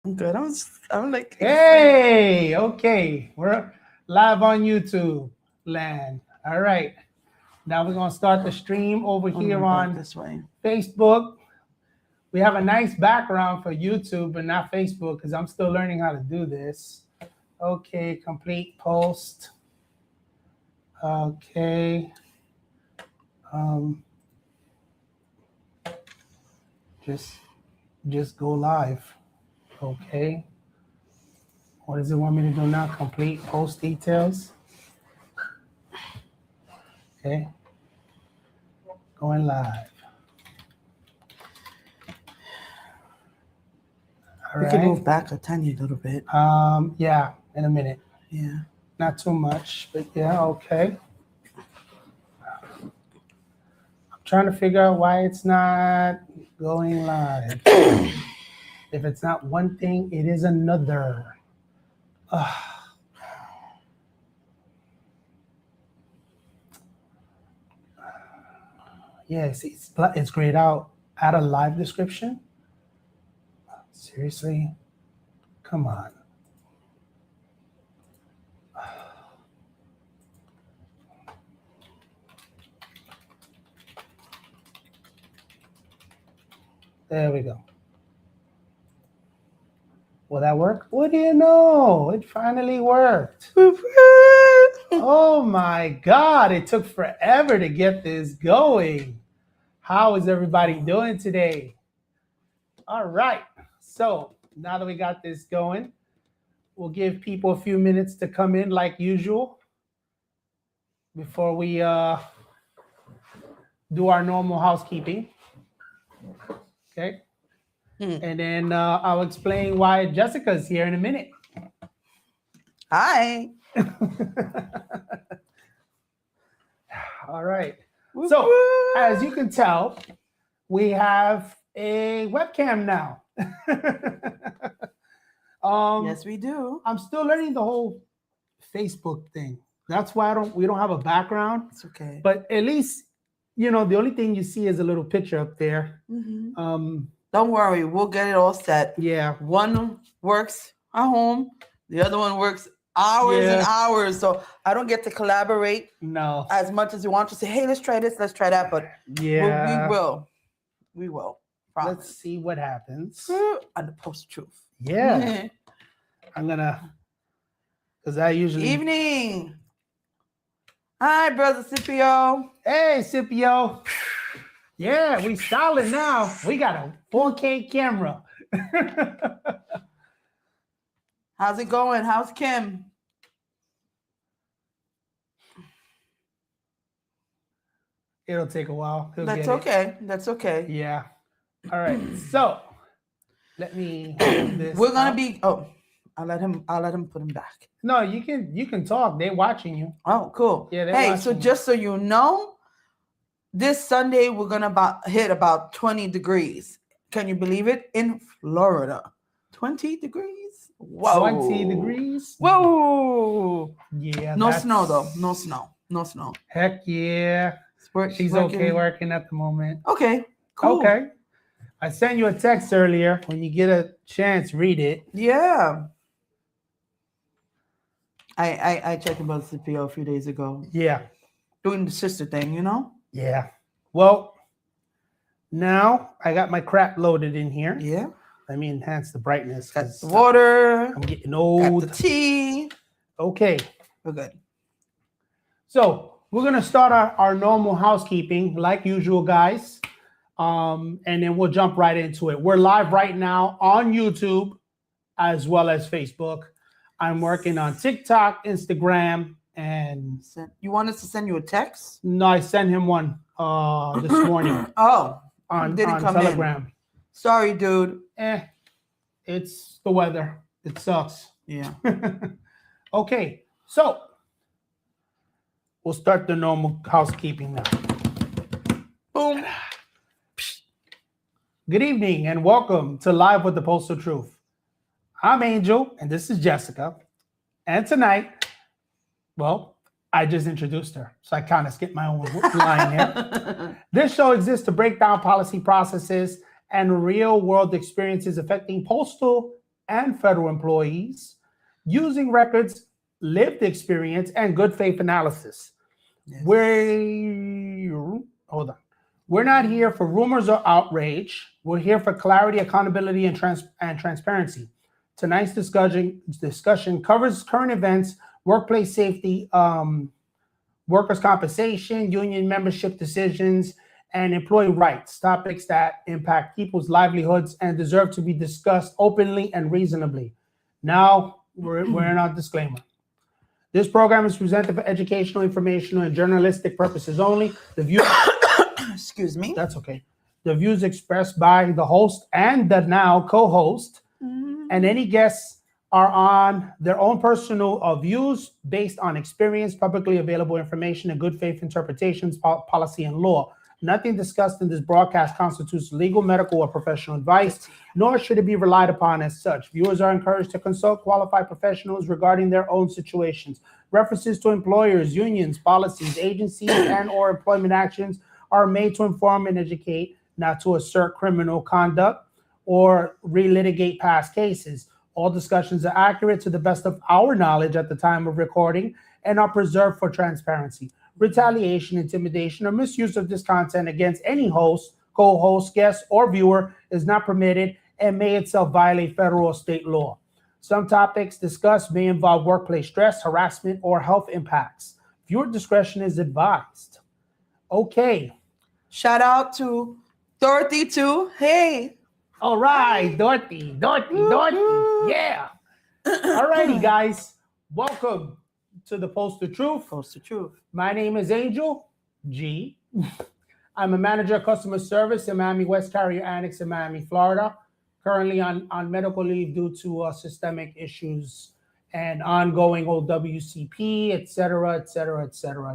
I'm good. I'm like, Hey, okay. We're live on YouTube land. All right. Now we're going to start the stream over oh, let here me back on this way. Facebook. We have a nice background for YouTube, but not Facebook because I'm still learning how to do this. Okay, complete post. Okay. Um, just just go live. Okay. What does it want me to do now? Complete post details. Okay. Going live. All We can right. move back a tiny little bit. Yeah, in a minute. Yeah. Not too much, but yeah, okay. I'm trying to figure out why it's not going live. If it's not one thing, it is another. Yes, it's grayed out. Add a live description. Seriously, come on. There we go. Will that work? What do you know? It finally worked. Oh my God, it took forever to get this going. How is everybody doing today? All right. So now that we got this going, we'll give people a few minutes to come in like usual before we do our normal housekeeping. Okay. And then I'll explain why Jessica's here in a minute. Hi. All right. So, as you can tell, we have a webcam now. Yes, we do. I'm still learning the whole Facebook thing. That's why we don't have a background. It's okay. But at least, the only thing you see is a little picture up there. Don't worry, we'll get it all set. Yeah. One works at home, the other one works hours and hours. So I don't get to collaborate as much as you want to say, hey, let's try this, let's try that. But yeah, we will. Promise. Let's see what happens. On the Postal Truth. Yeah. I'm gonna, because I usually evening. Hi, brother Scipio. Hey, Scipio. Yeah, we solid now. We got a 4K camera. How's it going? How's Kim? It'll take a while. That's okay. That's okay. Yeah. All right. So let me hold this. We're gonna be. Oh, I'll let him put him back. No, you can talk. They're watching you. Oh, cool. Yeah. Hey, so just so you know, this Sunday we're gonna hit about 20 degrees. Can you believe it? In Florida, 20 degrees. Whoa. 20 degrees. Whoa. Yeah. No snow though. No snow. No snow. Heck yeah. She's okay working at the moment. Okay. Cool. Okay. I sent you a text earlier. When you get a chance, read it. Yeah. I checked about the CPO a few days ago. Yeah. Doing the sister thing, you know? Yeah. Well, now I got my crap loaded in here. Yeah. Let me enhance the brightness. Got the water. I'm getting old. Got the tea. Okay. We're good. So we're going to start our normal housekeeping like usual, guys. And then we'll jump right into it. We're live right now on YouTube as well as Facebook. I'm working on TikTok, Instagram, and... You want us to send you a text? No, I sent him one this morning. Oh. On Telegram. In. Sorry, dude. It's the weather. It sucks. Yeah. Okay, so we'll start the normal housekeeping now. Boom. Good evening and welcome to Live with the Postal Truth. I'm Angel and this is Jessica. And tonight, well, I just introduced her, so I kind of skipped my own line here. This show exists to break down policy processes and real-world experiences affecting postal and federal employees using records, lived experience, and good faith analysis. Yes. Hold on. We're not here for rumors or outrage. We're here for clarity, accountability, and transparency. Tonight's discussion covers current events, workplace safety, workers' compensation, union membership decisions, and employee rights, topics that impact people's livelihoods and deserve to be discussed openly and reasonably. Now, we're in our disclaimer. This program is presented for educational, informational, and journalistic purposes only. The views, excuse me. That's okay. The views expressed by the host and the now co-host and any guests are on their own personal views based on experience, publicly available information, and good faith interpretations, policy, and law. Nothing discussed in this broadcast constitutes legal, medical, or professional advice, nor should it be relied upon as such. Viewers are encouraged to consult qualified professionals regarding their own situations. References to employers, unions, policies, agencies, and/or employment actions are made to inform and educate, not to assert criminal conduct or relitigate past cases. All discussions are accurate to the best of our knowledge at the time of recording and are preserved for transparency. Retaliation, intimidation, or misuse of this content against any host, co-host, guest, or viewer is not permitted and may itself violate federal or state law. Some topics discussed may involve workplace stress, harassment, or health impacts. Viewer discretion is advised. Okay. Shout out to Dorothy too. Hey. All right, Dorothy. Yeah. All righty, guys. Welcome to the Postal Truth. Postal Truth. My name is Angel G. I'm a manager of customer service in Miami West Carrier Annex in Miami, Florida. Currently on medical leave due to systemic issues and ongoing OWCP, et cetera,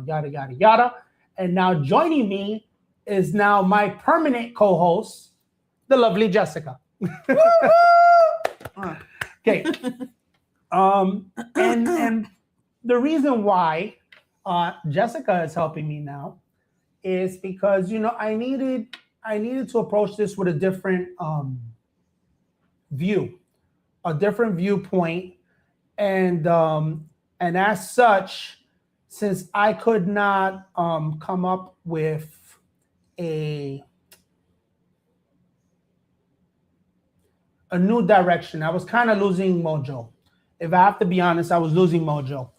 yada, yada, yada. And now joining me is now my permanent co-host, the lovely Jessica. Okay. And the reason why Jessica is helping me now is because I needed to approach this with a different view, a different viewpoint, and as such, since I could not come up with a new direction, I was kind of losing mojo. If I have to be honest, I was losing mojo.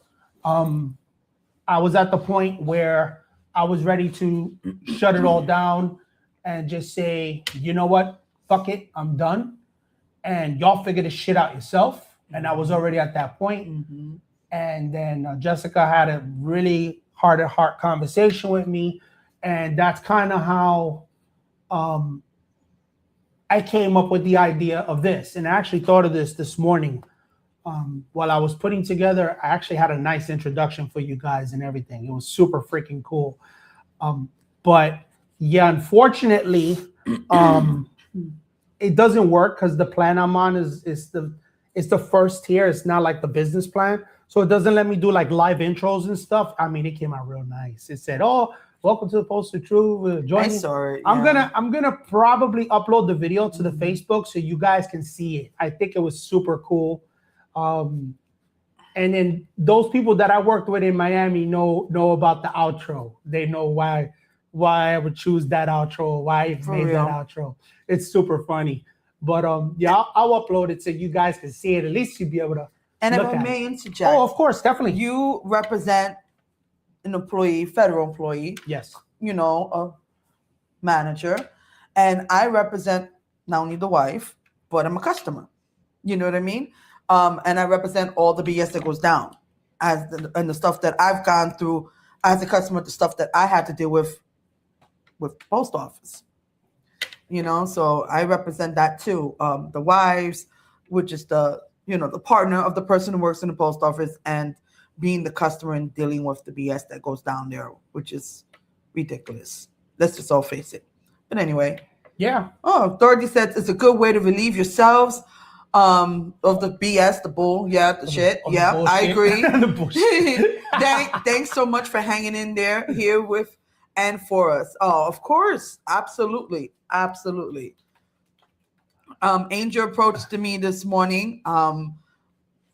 I was at the point where I was ready to shut it all down and just say, you know what, fuck it, I'm done. And y'all figure this shit out yourself. And I was already at that point. Mm-hmm. And then Jessica had a really heart-to-heart conversation with me. And that's kind of how I came up with the idea of this. And I actually thought of this morning. While I was putting together, I actually had a nice introduction for you guys and everything. It was super freaking cool. But yeah, unfortunately, it doesn't work because the plan I'm on is the first tier. It's not like the business plan. So it doesn't let me do like live intros and stuff. I mean, it came out real nice. It said, "Oh, welcome to the Postal Truth. Join me." Yeah. I'm gonna probably upload the video to the Facebook so you guys can see it. I think it was super cool. And then those people that I worked with in Miami know about the outro. They know why I would choose that outro, why I made that outro. It's super funny. But yeah, I'll upload it so you guys can see it. At least you'll be able to. And if I may interject, oh, of course, definitely. You represent an employee, federal employee. Yes. A manager, and I represent not only the wife, but I'm a customer. You know what I mean? And I represent all the BS that goes down and the stuff that I've gone through as a customer, the stuff that I had to deal with the post office. So I represent that too. The wives, which is the partner of the person who works in the post office, and being the customer and dealing with the BS that goes down there, which is ridiculous. Let's just all face it. But anyway. Yeah. Oh, Dorothy said it's a good way to relieve yourselves of the BS, the bull, the shit. Yeah, I agree. The bullshit. Thanks so much for hanging in there here with and for us. Oh, of course. Absolutely. Angel approached me this morning,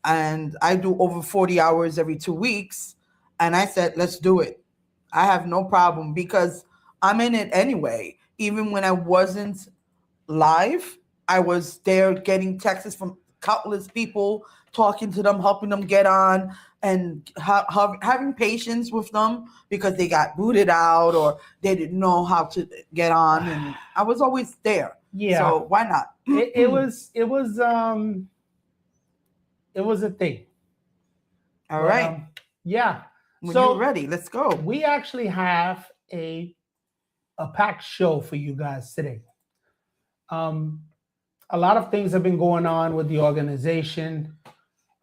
and I do over 40 hours every 2 weeks. And I said, let's do it. I have no problem because I'm in it anyway. Even when I wasn't live, I was there getting texts from countless people, talking to them, helping them get on, and having patience with them because they got booted out or they didn't know how to get on. And I was always there. Yeah. So why not? It was a thing. All right. Yeah. When So you're ready, let's go. we actually have a packed show for you guys today. A lot of things have been going on with the organization.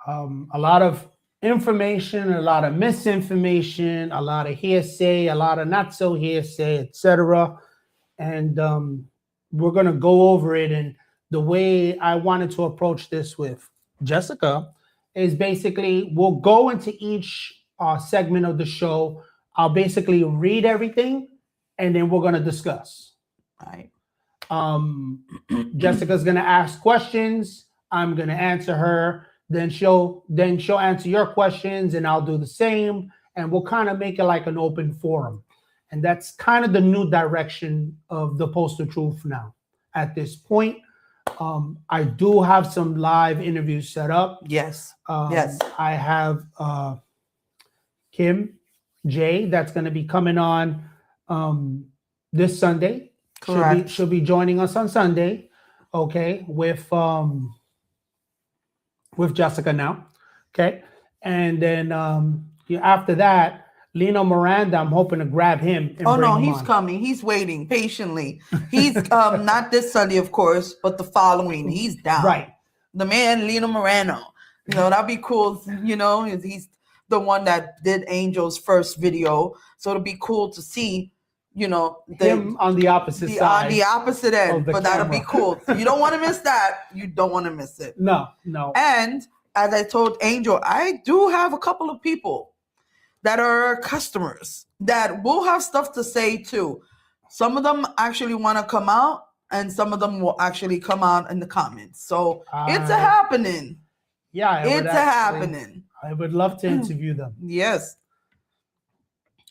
A lot of information, a lot of misinformation, a lot of hearsay, a lot of not so hearsay, etc. And we're going to go over it. And the way I wanted to approach this with Jessica is basically we'll go into each segment of the show. I'll basically read everything, and then we're going to discuss. All right. Jessica's going to ask questions. I'm going to answer her. Then she'll answer your questions, and I'll do the same. And we'll kind of make it like an open forum. And that's kind of the new direction of the Postal Truth now. At this point, I do have some live interviews set up. Yes. Yes. I have Kim J that's going to be coming on this Sunday. Correct. She'll be joining us on Sunday, okay, with Jessica now, okay, and then after that, Lino Miranda, I'm hoping to grab him. And bring him he's on. Coming. He's waiting patiently. He's not this Sunday, of course, but the following. He's down. Right. The man, Lino Morano. That'd be cool. He's the one that did Angel's first video, so it'll be cool to see. Him on the opposite side. On the opposite end. But that'll be cool. You don't want to miss that. You don't want to miss it. No. And as I told Angel, I do have a couple of people that are customers that will have stuff to say too. Some of them actually want to come out, and some of them will actually come out in the comments. So it's a happening. Yeah, it's a happening. I would love to interview them. Yes.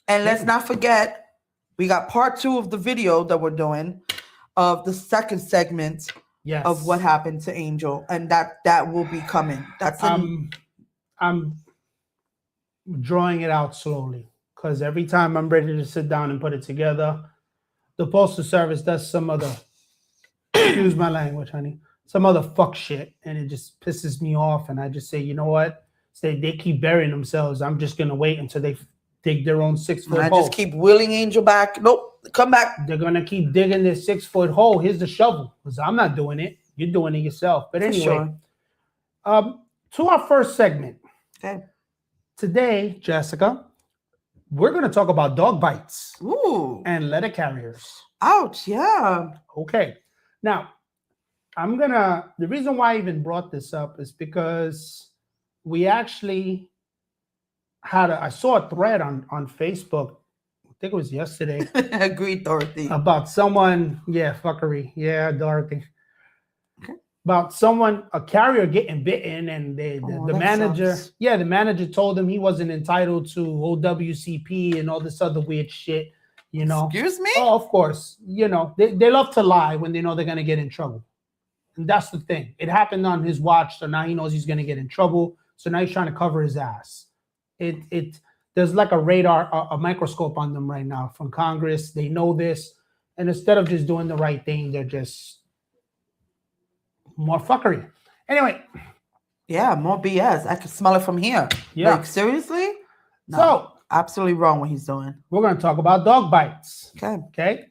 And let's not forget, we got part 2 of the video that we're doing of the second segment of what happened to Angel, and that will be coming. That's I'm drawing it out slowly because every time I'm ready to sit down and put it together, the Postal Service does some other, excuse my language, honey, some other fuck shit, and it just pisses me off. And I just say, you know what? They keep burying themselves. I'm just gonna wait until they dig their own 6-foot hole. I just keep willing Angel back. Nope, come back. They're gonna keep digging this 6-foot hole. Here's the shovel, because I'm not doing it. You're doing it yourself. But anyway, to our first segment. Okay. Today, Jessica, we're gonna talk about dog bites. Ooh. And letter carriers. Ouch! Yeah. Okay. Now, the reason why I even brought this up is because we actually I saw a thread on Facebook, I think it was yesterday. Agreed, Dorothy. About someone, fuckery. Yeah, Dorothy. Okay. About a carrier getting bitten, and the manager, sucks. the manager told him he wasn't entitled to OWCP and all this other weird shit, Excuse me? Oh, of course. They love to lie when they know they're going to get in trouble. And that's the thing. It happened on his watch, so now he knows he's going to get in trouble. So now he's trying to cover his ass. There's like a radar, a microscope on them right now from Congress. They know this. And instead of just doing the right thing, they're just more fuckery. Anyway. Yeah, more BS. I can smell it from here. Yeah. Like, seriously? No, so, absolutely wrong what he's doing. We're going to talk about dog bites. Okay.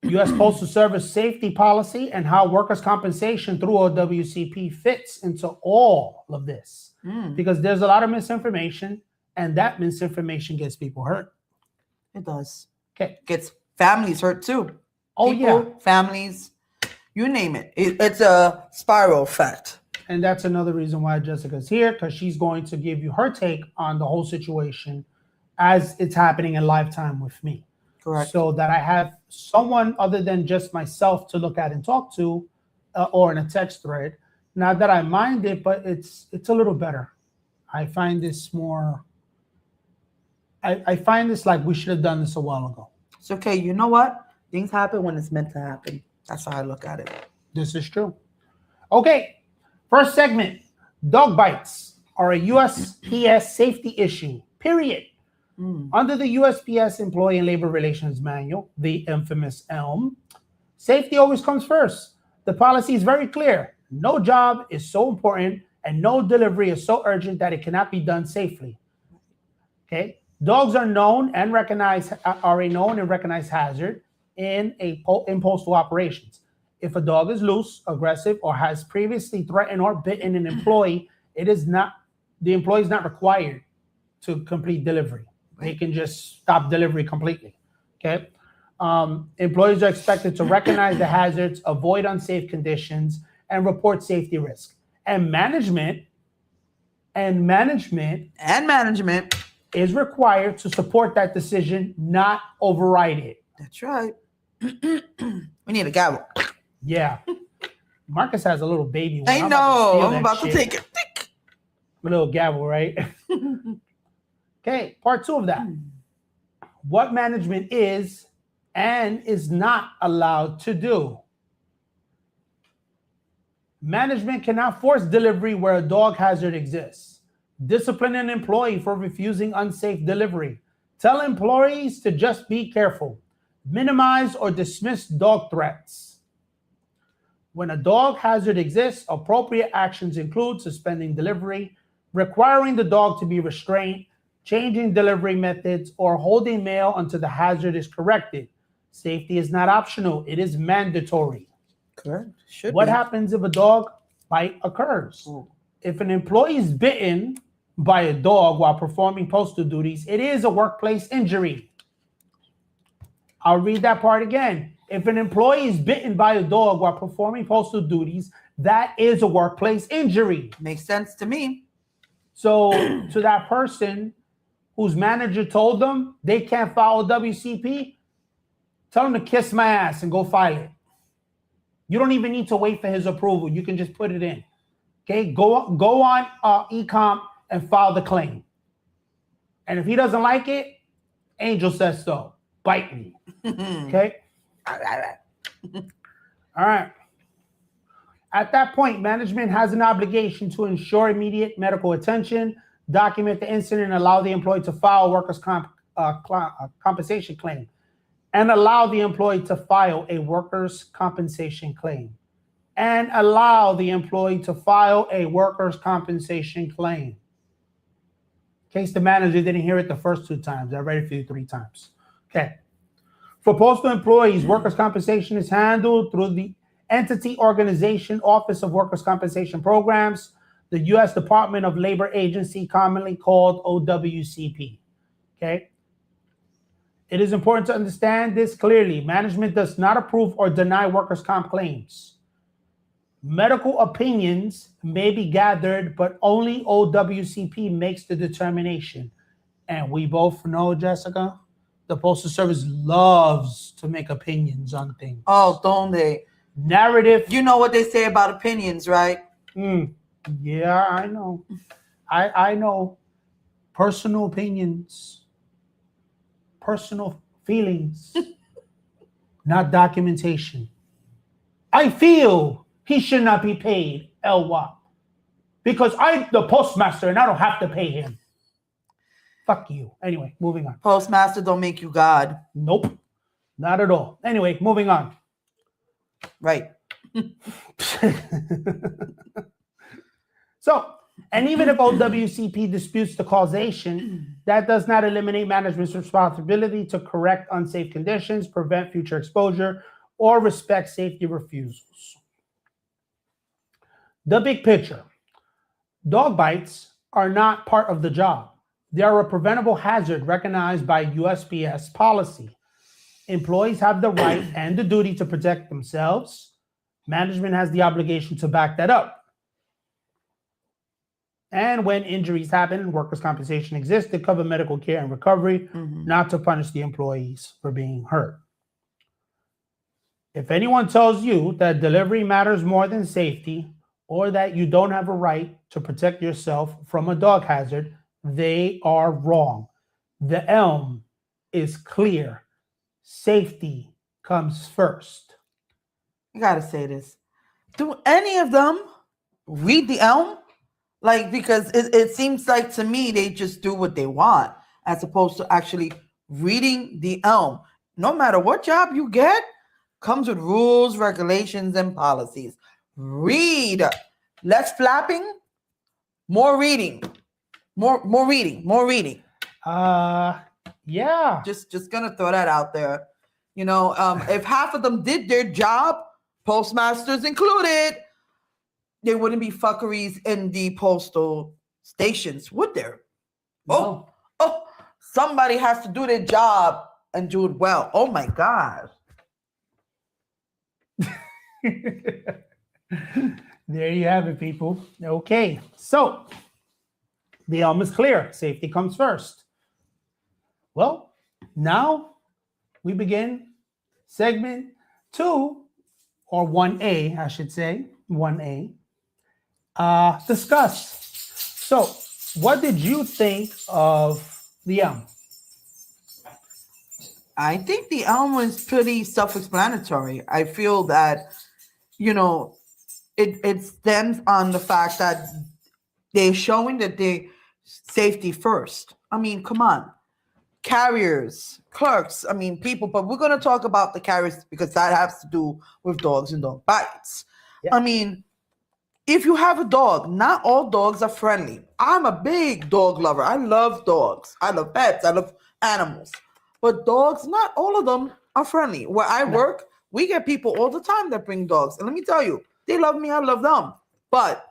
U.S. Postal Service safety policy and how workers' compensation through OWCP fits into all of this. Because there's a lot of misinformation, and that misinformation gets people hurt. It does. Okay. Gets families hurt too. Oh, people, families, you name it. It's a spiral effect. And that's another reason why Jessica's here, because she's going to give you her take on the whole situation as it's happening in live time with me. Correct. So that I have someone other than just myself to look at and talk to or in a text thread. Not that I mind it, but it's a little better. I find this more. I find this like we should have done this a while ago. It's okay. You know what? Things happen when it's meant to happen. That's how I look at it. This is true. Okay, first segment. Dog bites are a USPS safety issue, period. Under the USPS Employee and Labor Relations Manual, the infamous ELM, safety always comes first. The policy is very clear. No job is so important and no delivery is so urgent that it cannot be done safely. Okay? Dogs are known and recognized, are a known and recognized hazard in postal operations. If a dog is loose, aggressive, or has previously threatened or bitten an employee, the employee is not required to complete delivery. They can just stop delivery completely. Okay. Employees are expected to recognize the hazards, avoid unsafe conditions, and report safety risk. And management is required to support that decision, not override it. That's right. We need a gavel. Yeah. Marcus has a little baby one. I know. I'm about to take it. A little gavel, right? Okay, part 2 of that. What management is and is not allowed to do. Management cannot force delivery where a dog hazard exists. Discipline an employee for refusing unsafe delivery. Tell employees to just be careful. Minimize or dismiss dog threats. When a dog hazard exists, appropriate actions include suspending delivery, requiring the dog to be restrained, changing delivery methods, or holding mail until the hazard is corrected. Safety is not optional. It is mandatory. Correct. What happens if a dog bite occurs? If an employee is bitten by a dog while performing postal duties, it is a workplace injury. I'll read that part again. If an employee is bitten by a dog while performing postal duties, that is a workplace injury. Makes sense to me. So to that person whose manager told them they can't file OWCP, tell them to kiss my ass and go file it. You don't even need to wait for his approval. You can just put it in. Okay, go on e-com and file the claim. And if he doesn't like it, Angel says so. Bite me. Okay? All right. At that point, management has an obligation to ensure immediate medical attention, document the incident, and allow the employee to file a workers' compensation claim. And allow the employee to file a workers' compensation claim. And allow the employee to file a workers' compensation claim. In case the manager didn't hear it the first 2 times, I read it for you 3 times. Okay. For postal employees, workers' compensation is handled through the Entity Organization Office of Workers' Compensation Programs, the U.S. Department of Labor Agency, commonly called OWCP. Okay. It is important to understand this clearly. Management does not approve or deny workers' comp claims. Medical opinions may be gathered, but only OWCP makes the determination. And we both know, Jessica, the Postal Service loves to make opinions on things. Oh, don't they? Narrative. You know what they say about opinions, right? Yeah, I know. I know. Personal opinions. Personal feelings. Not documentation. I feel he should not be paid LWAP because I'm the postmaster and I don't have to pay him. Fuck you. Anyway, moving on. Postmaster don't make you God. Nope. Not at all. Anyway, moving on. Right. So, and even if OWCP disputes the causation, that does not eliminate management's responsibility to correct unsafe conditions, prevent future exposure, or respect safety refusals. The big picture. Dog bites are not part of the job. They are a preventable hazard recognized by USPS policy. Employees have the right and the duty to protect themselves. Management has the obligation to back that up. And when injuries happen, workers' compensation exists to cover medical care and recovery, not to punish the employees for being hurt. If anyone tells you that delivery matters more than safety or that you don't have a right to protect yourself from a dog hazard, they are wrong. The elm is clear. Safety comes first. I gotta say this. Do any of them read the elm? Like, because it seems like to me they just do what they want as opposed to actually reading the elm. No matter what job you get, comes with rules, regulations, and policies. Read. Less flapping, more reading. More reading, more reading. Yeah. Just gonna throw that out there. If half of them did their job, postmasters included, there wouldn't be fuckeries in the postal stations, would there? No. Oh, somebody has to do their job and do it well. Oh my gosh. There you have it, people. Okay, so the elm is clear. Safety comes first. Well, now we begin segment 2, or 1A, I should say, 1A. Discuss. So, what did you think of the elm? I think the elm is pretty self-explanatory. I feel that, it stems on the fact that they're showing that they safety first. I mean, come on. Carriers, clerks, I mean, people, but we're going to talk about the carriers because that has to do with dogs and dog bites. Yeah. I mean, if you have a dog, not all dogs are friendly. I'm a big dog lover. I love dogs. I love pets. I love animals. But dogs, not all of them are friendly. Where I work, we get people all the time that bring dogs. And let me tell you, they love me. I love them. But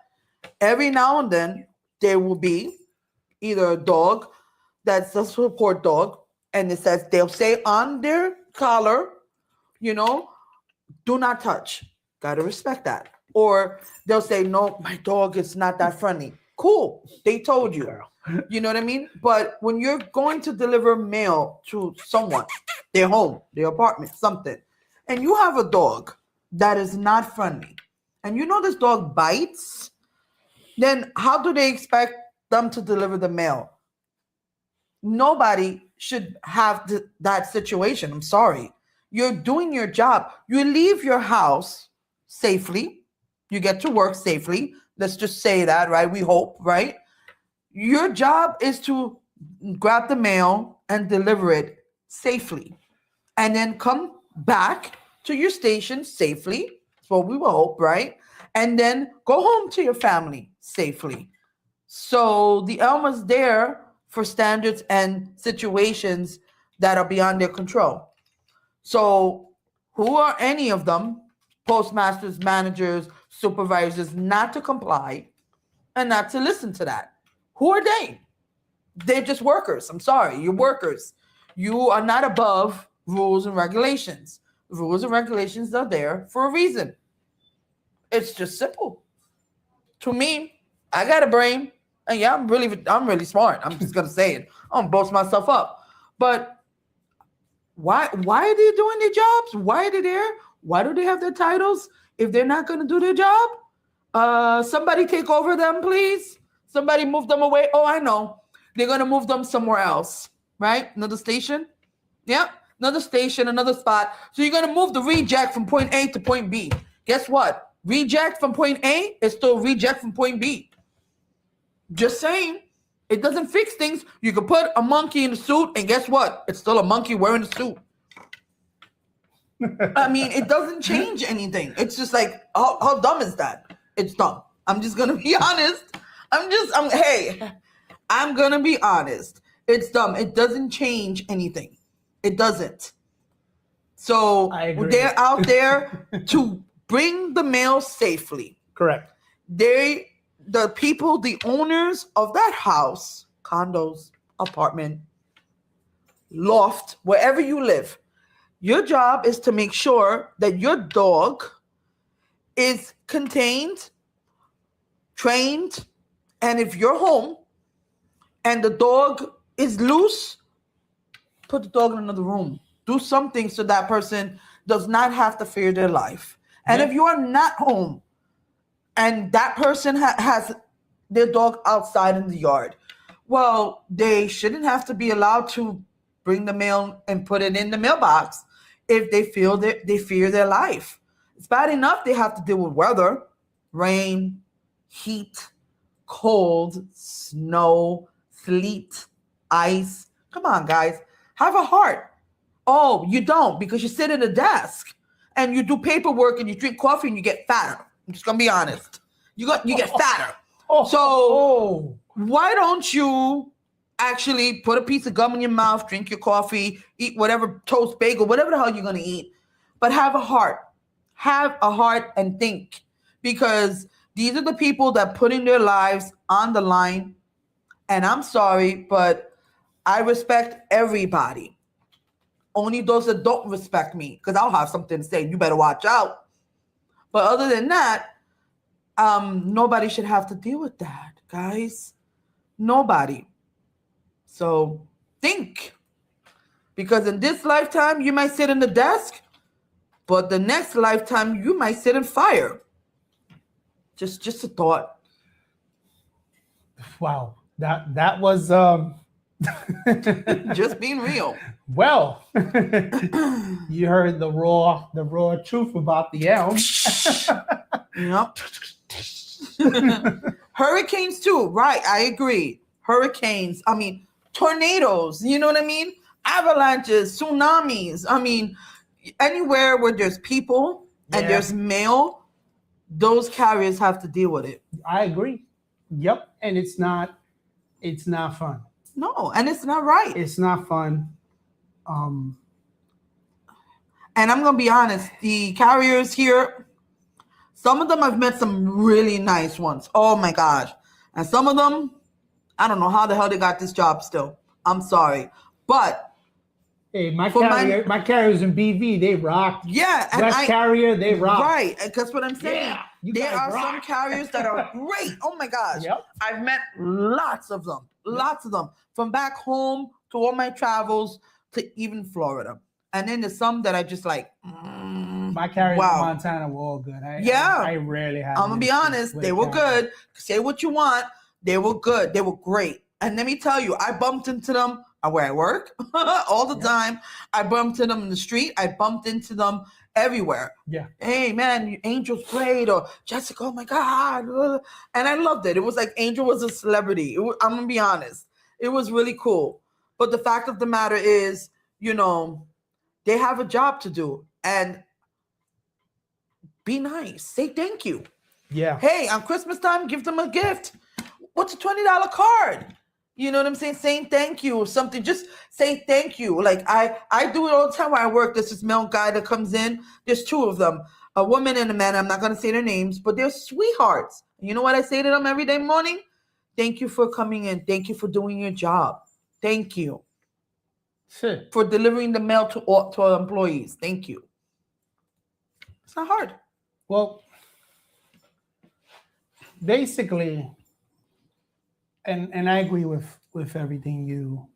every now and then, there will be either a dog that's a support dog, and it says they'll say on their collar, do not touch. Gotta respect that. Or they'll say, no, my dog is not that friendly. Cool. They told you. Girl. You know what I mean? But when you're going to deliver mail to someone, their home, their apartment, something, and you have a dog that is not friendly, and you know this dog bites, then how do they expect them to deliver the mail? Nobody should have that situation. I'm sorry. You're doing your job. You leave your house safely. You get to work safely. Let's just say that, right? We hope, right? Your job is to grab the mail and deliver it safely. And then come back to your station safely. That's what we will hope, right? And then go home to your family safely. So the Elma's there for standards and situations that are beyond their control. So who are any of them, postmasters, managers, supervisors, not to comply and not to listen to that? Who are they? They're just workers. I'm sorry, you're workers. You are not above rules and regulations. Rules and regulations are there for a reason. It's just simple. To me, I got a brain. And yeah, I'm really smart. I'm just gonna say it. I'm gonna boast myself up. But why are they doing their jobs? Why are they there? Why do they have their titles if they're not gonna do their job? Somebody take over them, please. Somebody move them away. Oh, I know. They're gonna move them somewhere else, right? Another station. Yeah, another station, another spot. So you're gonna move the reject from point A to point B. Guess what? Reject from point A is still reject from point B. Just saying, it doesn't fix things. You can put a monkey in a suit, and guess what? It's still a monkey wearing a suit. I mean, it doesn't change anything. It's just like, how dumb is that? It's dumb. I'm just gonna be honest. I'm gonna be honest. It's dumb. It doesn't change anything. It doesn't. So they're out there to bring the mail safely. Correct. The people, the owners of that house, condos, apartment, loft, wherever you live, your job is to make sure that your dog is contained, trained, and if you're home and the dog is loose, put the dog in another room. Do something so that person does not have to fear their life. And if you are not home and that person has their dog outside in the yard, well, they shouldn't have to be allowed to bring the mail and put it in the mailbox if they feel that they fear their life. It's bad enough they have to deal with weather, rain, heat, cold, snow, sleet, ice. Come on, guys. Have a heart. Oh, you don't, because you sit at a desk and you do paperwork and you drink coffee and you get fatter. I'm just gonna be honest. You get fatter. So why don't you actually put a piece of gum in your mouth, drink your coffee, eat whatever toast bagel, whatever the hell you're gonna eat, but have a heart. Have a heart and think, because these are the people that putting their lives on the line. And I'm sorry, but I respect everybody. Only those that don't respect me, because I'll have something to say. You better watch out. But other than that, nobody should have to deal with that, guys. Nobody. So think. Because in this lifetime, you might sit in the desk, but the next lifetime, you might sit in fire. Just a thought. Wow. That was just being real. Well, you heard the raw truth about the elm. Yep. Hurricanes too, right? I agree. Hurricanes. I mean, tornadoes. You know what I mean? Avalanches, tsunamis. I mean, anywhere where there's people and there's mail, those carriers have to deal with it. I agree. Yep, and it's not fun. No, and it's not right. It's not fun. And I'm gonna be honest, the carriers here, some of them I've met some really nice ones. Oh my gosh. And some of them, I don't know how the hell they got this job still. I'm sorry. But hey, my carriers in BV, they rock. Yeah. And West Carrier, they rock. Right. And that's what I'm saying. Yeah, there are some carriers that are great. Oh my gosh. Yep. I've met lots of them. Lots of them. From back home to all my travels to even Florida. And then there's some that I just like, my carriers in Montana were all good. I rarely had. I'm gonna be honest, they were good. Say what you want. They were good. They were great. And let me tell you, I bumped into them where I work all the time. I bumped into them in the street. I bumped into them everywhere. Yeah. Hey man, Angel's great, or Jessica, oh my God. And I loved it. It was like Angel was a celebrity. I'm gonna be honest. It was really cool. But the fact of the matter is, they have a job to do, and be nice. Say thank you. Yeah. Hey, on Christmas time, give them a gift. What's a $20 card? You know what I'm saying? Saying thank you or something. Just say thank you. Like I do it all the time where I work. There's this male guy that comes in. There's two of them, a woman and a man. I'm not going to say their names, but they're sweethearts. You know what I say to them every day morning? Thank you for coming in. Thank you for doing your job. Thank you. For delivering the mail to our employees. Thank you. It's not hard. Well, basically, and I agree with everything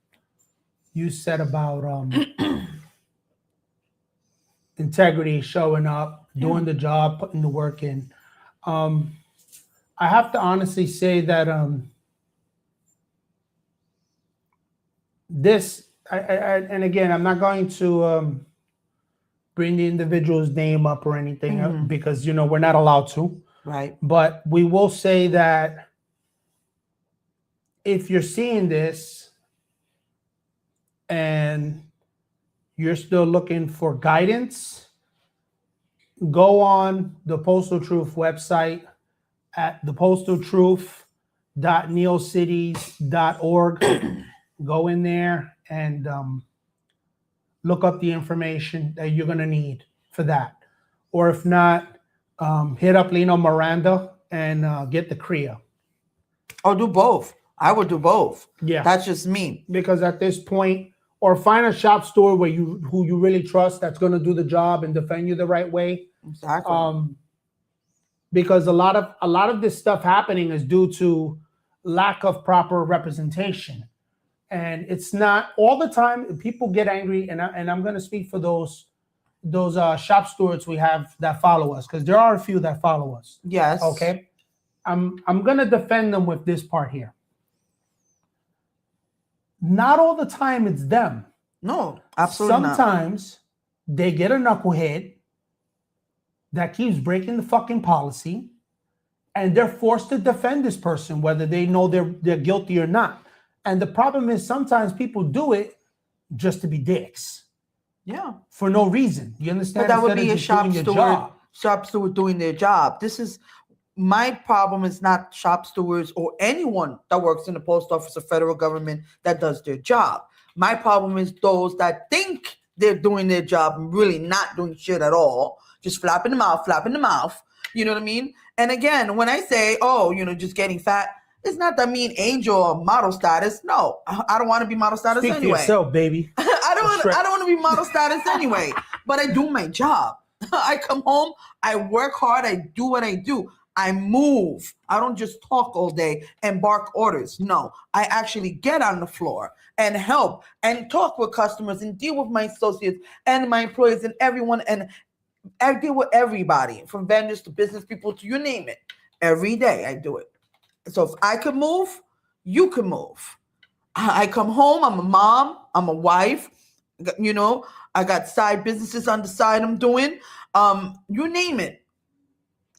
you said about integrity, showing up, doing the job, putting the work in. I have to honestly say that this. And again, I'm not going to bring the individual's name up or anything because, we're not allowed to. Right. But we will say that if you're seeing this and you're still looking for guidance, go on the Postal Truth website at thepostaltruth.neocities.org. Go in there and look up the information that you're going to need for that. Or if not, hit up Lino Miranda and get the CREA. Or do both. I would do both. Yeah. That's just me. Because at this point, or find a shop store who you really trust that's going to do the job and defend you the right way. Exactly. Because a lot of this stuff happening is due to lack of proper representation. And it's not all the time. People get angry, and I'm going to speak for those shop stewards we have that follow us, because there are a few that follow us. Yes. Okay. I'm gonna defend them with this part here. Not all the time it's them. No, absolutely not. Sometimes they get a knucklehead that keeps breaking the fucking policy, and they're forced to defend this person, whether they know they're guilty or not. And the problem is sometimes people do it just to be dicks. Yeah. For no reason. You understand? But that would Instead be of a just shop doing your steward. job. Shop steward doing their job. This is my problem. Is not shop stewards or anyone that works in the post office or federal government that does their job. My problem is those that think they're doing their job and really not doing shit at all, just flapping the mouth. You know what I mean? And again, when I say, oh, just getting fat, it's not that mean angel or model status. No, I don't want to be model status Speak anyway. for yourself, baby. I don't want to be model status anyway, but I do my job. I come home, I work hard, I do what I do. I move. I don't just talk all day and bark orders. No, I actually get on the floor and help and talk with customers and deal with my associates and my employees and everyone. And I deal with everybody, from vendors to business people to you name it. Every day I do it. So if I could move, you can move. I come home, I'm a mom, I'm a wife, I got side businesses on the side I'm doing, you name it.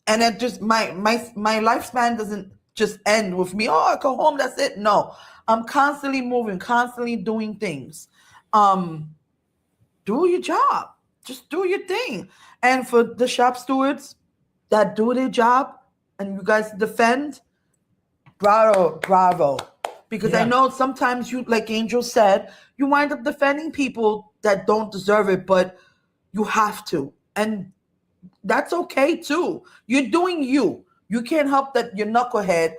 And it just, my lifespan doesn't just end with me, I go home, that's it. No, I'm constantly moving, constantly doing things. Do your job. Just do your thing. And for the shop stewards that do their job and you guys defend, bravo. Because I know sometimes you, like Angel said, you wind up defending people that don't deserve it, but you have to. And that's okay too. You're doing you. You can't help that your knucklehead,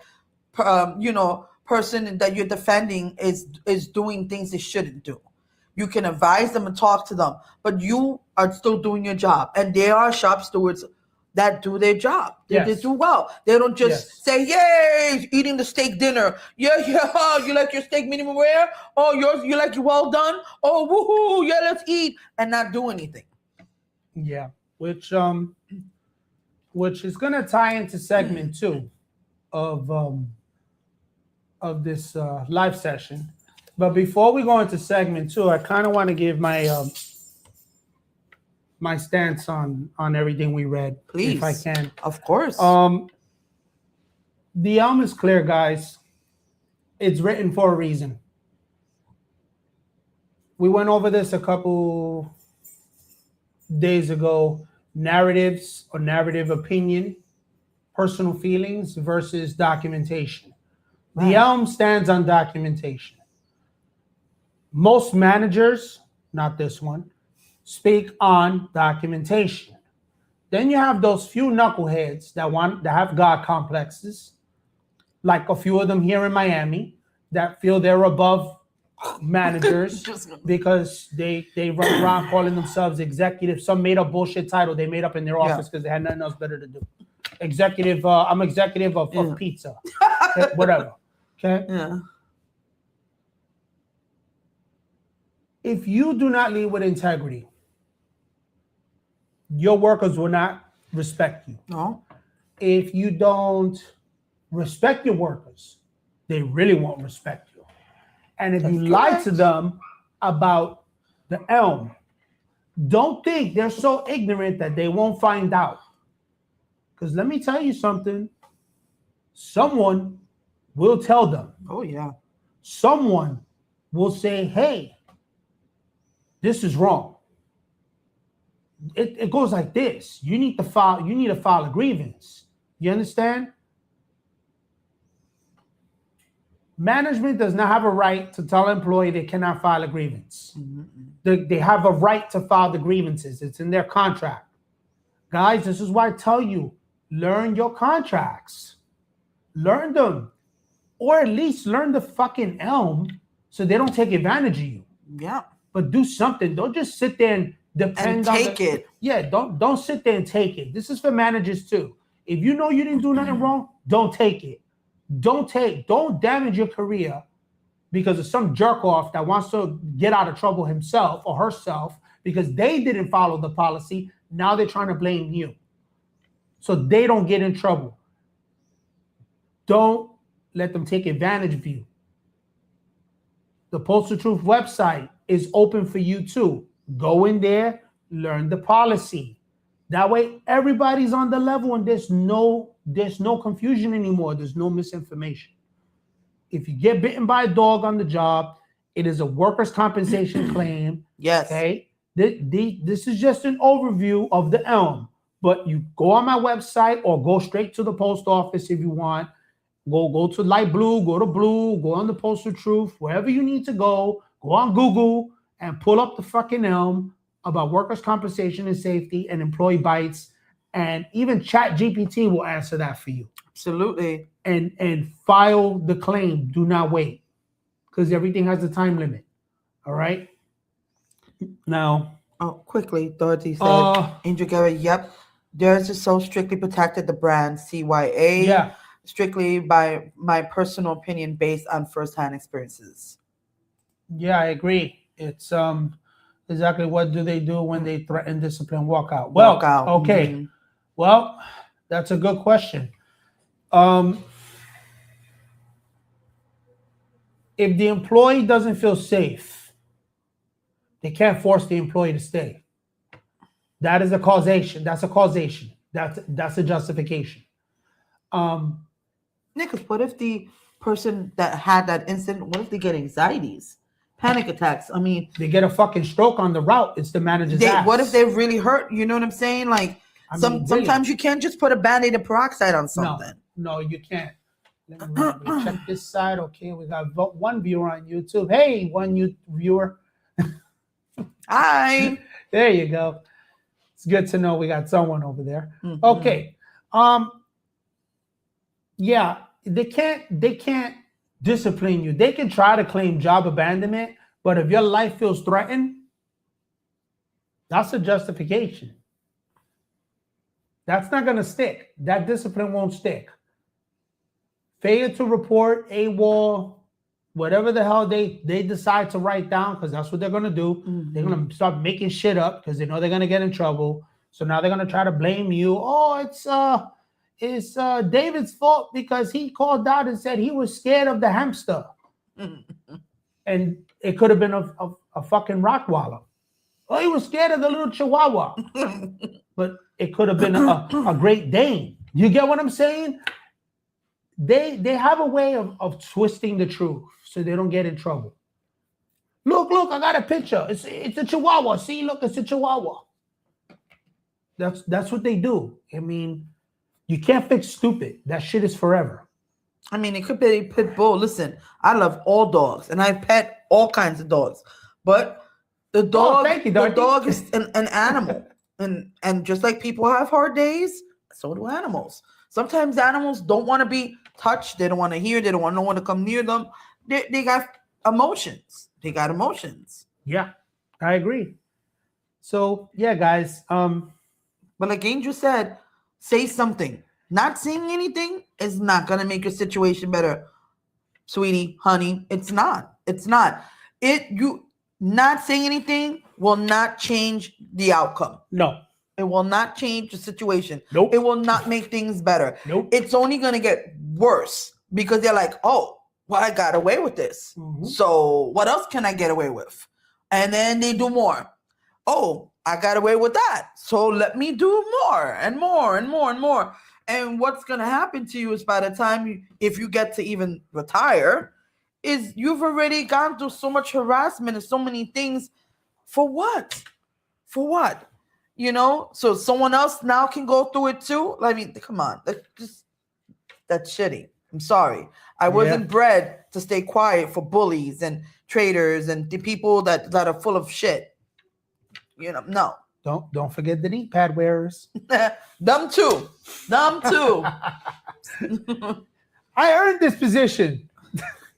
person that you're defending is doing things they shouldn't do. You can advise them and talk to them, but you are still doing your job. And there are shop stewards that do their job. They do well. They don't just say, yay, eating the steak dinner. Yeah, you like your steak medium rare? Oh, you like your well done? Oh, woohoo, yeah, let's eat. And not do anything. Yeah, which is going to tie into segment 2 of this live session. But before we go into segment 2, I kind of want to give my my stance on everything we read, please, if I can. Of course. The elm is clear, guys. It's written for a reason. We went over this a couple days ago. Narratives or narrative opinion, personal feelings versus documentation. Right. The elm stands on documentation. Most managers, not this one, speak on documentation. Then you have those few knuckleheads that have God complexes, like a few of them here in Miami, that feel they're above managers because they run around calling themselves executives. Some made up bullshit title they made up in their office because they had nothing else better to do. Executive, I'm executive of pizza. Okay, whatever. Okay? Yeah. If you do not lead with integrity, your workers will not respect you. No. If you don't respect your workers, they really won't respect you. And if you lie to them about the elm, don't think they're so ignorant that they won't find out. Because let me tell you something. Someone will tell them. Oh, yeah. Someone will say, hey, this is wrong. It goes like this. You need to file a grievance. You understand? Management does not have a right to tell an employee they cannot file a grievance. Mm-hmm. They have a right to file the grievances. It's in their contract. Guys, this is why I tell you, learn your contracts. Learn them. Or at least learn the fucking elm so they don't take advantage of you. Yeah. But do something. Don't just sit there and depend on it. Yeah, don't sit there and take it. This is for managers too. If you know you didn't do nothing wrong, don't take it. Don't damage your career because of some jerk off that wants to get out of trouble himself or herself because they didn't follow the policy. Now they're trying to blame you. So they don't get in trouble. Don't let them take advantage of you. The Postal Truth website is open for you too. Go in there, learn the policy. That way everybody's on the level and there's no confusion anymore. There's no misinformation. If you get bitten by a dog on the job, it is a workers' compensation claim. Yes. Okay. This is just an overview of the ELM. But you go on my website or go straight to the post office if you want. Go to light blue, go to blue, go on the Postal Truth, wherever you need to go on Google and pull up the fucking ELM about workers' compensation and safety and employee bites. And even ChatGPT will answer that for you. Absolutely. And file the claim. Do not wait, because everything has a time limit. All right. Now. Oh, quickly, Dorothy said. Angel Garrett, yep. Theirs is so strictly protected, the brand CYA. Yeah. Strictly by my personal opinion based on first-hand experiences. Yeah, I agree. It's exactly what do they do when they threaten discipline walkout? Well, walkout. Okay. Mm-hmm. Well, that's a good question. If the employee doesn't feel safe, they can't force the employee to stay. That is a causation. That's a causation. That's a justification. Nicholas, what if the person that had that incident, what if they get anxieties, panic attacks? I mean, they get a fucking stroke on the route. It's the manager's ass. What if they're really hurt? You know what I'm saying? Like, sometimes you can't just put a Band-Aid and peroxide on something. No, you can't. Let me check this side. Okay, we got one viewer on YouTube. Hey, viewer. Hi. There you go. It's good to know we got someone over there. Mm-hmm. Okay. Yeah, they can't discipline you. They can try to claim job abandonment, but if your life feels threatened, that's a justification. That's not going to stick. That discipline won't stick. Failure to report, AWOL, whatever the hell they decide to write down, because that's what they're going to do. Mm-hmm. They're going to start making shit up because they know they're going to get in trouble. So now they're going to try to blame you. Oh, it's David's fault because he called out and said he was scared of the hamster. And it could have been a fucking Rottweiler. Oh, he was scared of the little Chihuahua. But it could have been a Great Dane. You get what I'm saying? They have a way of twisting the truth so they don't get in trouble. Look, I got a picture. It's a Chihuahua. See, look, it's a Chihuahua. That's what they do. I mean, you can't fix stupid. That shit is forever. I mean, it could be a pit bull. Listen, I love all dogs, and I pet all kinds of dogs. But the dog, the dog is an animal, and just like people have hard days, so do animals. Sometimes animals don't want to be touched. They don't want to hear. They don't want no one to come near them. They got emotions. They got emotions. Yeah, I agree. So yeah, guys. But like Angel said, say something. Not saying anything is not going to make your situation better, sweetie, honey. It's not. It's not. You not saying anything will not change the outcome. No. It will not change the situation. Nope. It will not make things better. Nope. It's only going to get worse because they're like, oh, well, I got away with this. Mm-hmm. So what else can I get away with? And then they do more. Oh, I got away with that. So let me do more and more and more and more. And what's going to happen to you is by the time if you get to even retire, is you've already gone through so much harassment and so many things. For what? For what? You know, so someone else now can go through it too. I mean, come on. That's shitty. I'm sorry. I wasn't bred to stay quiet for bullies and traitors and the people that are full of shit. You know, no. Don't forget the knee pad wearers. Them too. I earned this position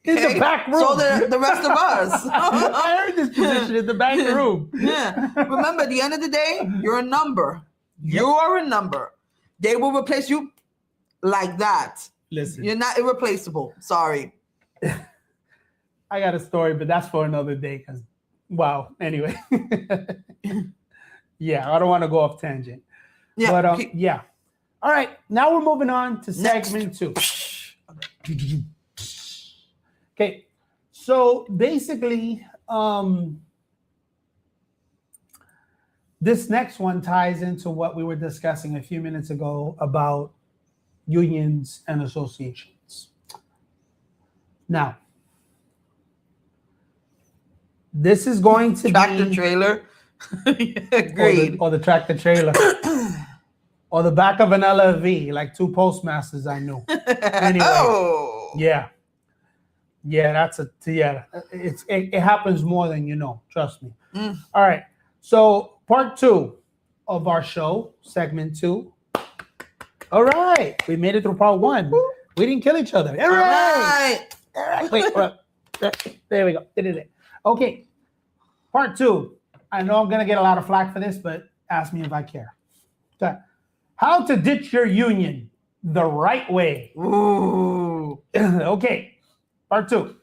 in the back room. So the rest of us. I earned this position in the back room. Yeah. Remember, at the end of the day, you're a number. Yep. You are a number. They will replace you like that. Listen. You're not irreplaceable. Sorry. I got a story, but that's for another day because Wow. Anyway. Yeah, I don't want to go off tangent. Yeah. But yeah. All right. Now we're moving on to segment 2. Okay. So basically, this next one ties into what we were discussing a few minutes ago about unions and associations. Now, this is going to Tractor be trailer. Agreed. or the tractor trailer. Or the back of an LFV, like 2 postmasters I knew. Anyway, Oh. yeah, it happens more than you know. Trust me. Mm. All right, so part 2 of our show, segment 2. All right, we made it through part 1. We didn't kill each other. All right. Wait, there we go. Okay, part 2. I know I'm gonna get a lot of flack for this, but ask me if I care. Okay. How to ditch your union the right way. Ooh. Okay, part 2.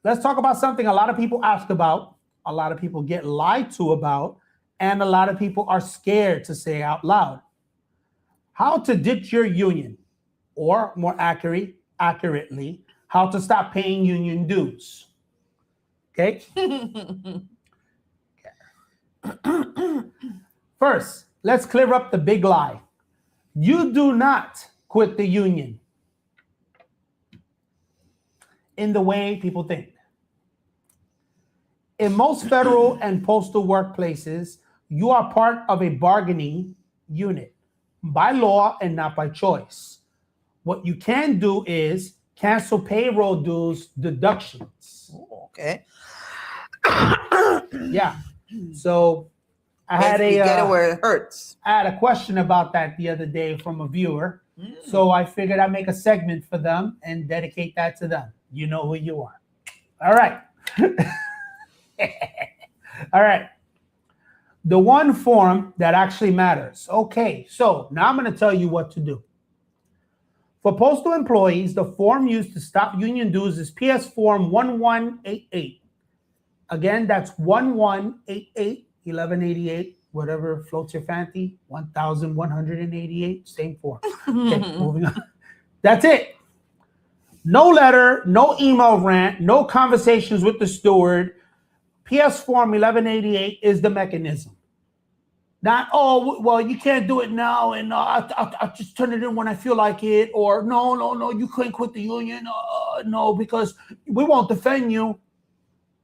Let's talk about something a lot of people ask about, a lot of people get lied to about, and a lot of people are scared to say out loud. How to ditch your union, or more accurately, how to stop paying union dues. Okay? First, let's clear up the big lie. You do not quit the union in the way people think. In most federal and postal workplaces, you are part of a bargaining unit by law and not by choice. What you can do is cancel payroll dues deductions. Okay. Yeah. So I had get it where it hurts. I had a question about that the other day from a viewer. So I figured I'd make a segment for them and dedicate that to them. You know who you are. All right. All right. The one form that actually matters. Okay, so now I'm going to tell you what to do. For postal employees, the form used to stop union dues is PS Form 1188. Again, that's 1188, 1188, whatever floats your fancy, 1188, same form. Okay, moving on. That's it. No letter, no email rant, no conversations with the steward. PS Form 1188 is the mechanism. Not, oh, well, you can't do it now, and I'll just turn it in when I feel like it, or no, you couldn't quit the union. No, because we won't defend you.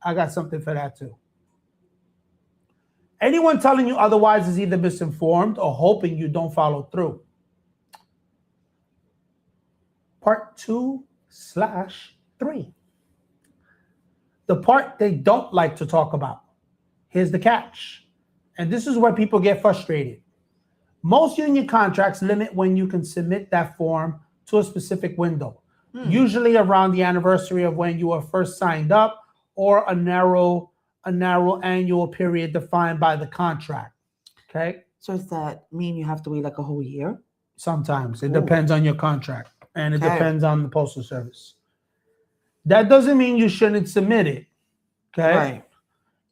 I got something for that too. Anyone telling you otherwise is either misinformed or hoping you don't follow through. Part 2/3. The part they don't like to talk about. Here's the catch. And this is where people get frustrated. Most union contracts limit when you can submit that form to a specific window, usually around the anniversary of when you were first signed up, or a narrow annual period defined by the contract. Okay? So does that mean you have to wait like a whole year? Sometimes. It depends on your contract, and it depends on the Postal Service. That doesn't mean you shouldn't submit it. Okay? Right.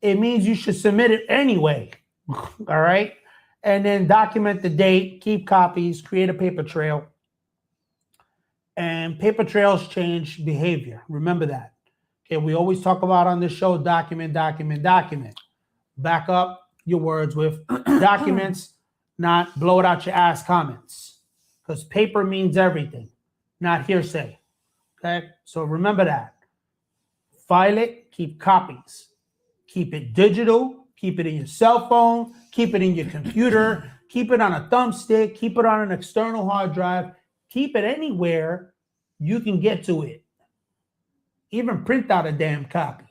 It means you should submit it anyway. All right? And then document the date, keep copies, create a paper trail. And paper trails change behavior. Remember that. Okay, we always talk about on this show, document. Back up your words with documents, not blow it out your ass comments. Because paper means everything, not hearsay. Okay, so remember that. File it, keep copies. Keep it digital, keep it in your cell phone, keep it in your computer, keep it on a thumbstick, keep it on an external hard drive, keep it anywhere you can get to it. Even print out a damn copy.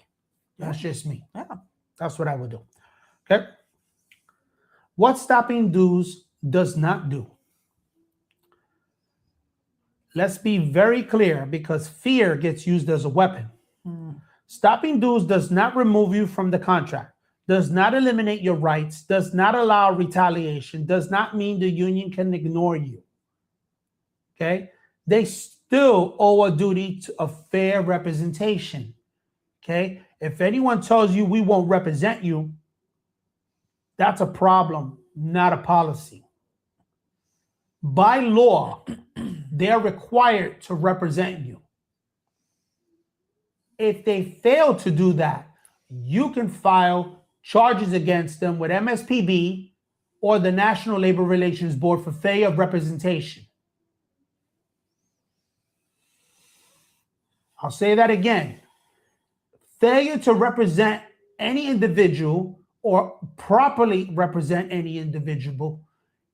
That's just me. Yeah. That's what I would do. Okay. What stopping dues does not do. Let's be very clear, because fear gets used as a weapon. Stopping dues does not remove you from the contract, does not eliminate your rights, does not allow retaliation, does not mean the union can ignore you. Okay? They still owe a duty to a fair representation. Okay? If anyone tells you we won't represent you, that's a problem, not a policy. By law, they're required to represent you. If they fail to do that, you can file charges against them with MSPB or the National Labor Relations Board for failure of representation. I'll say that again. Failure to represent any individual or properly represent any individual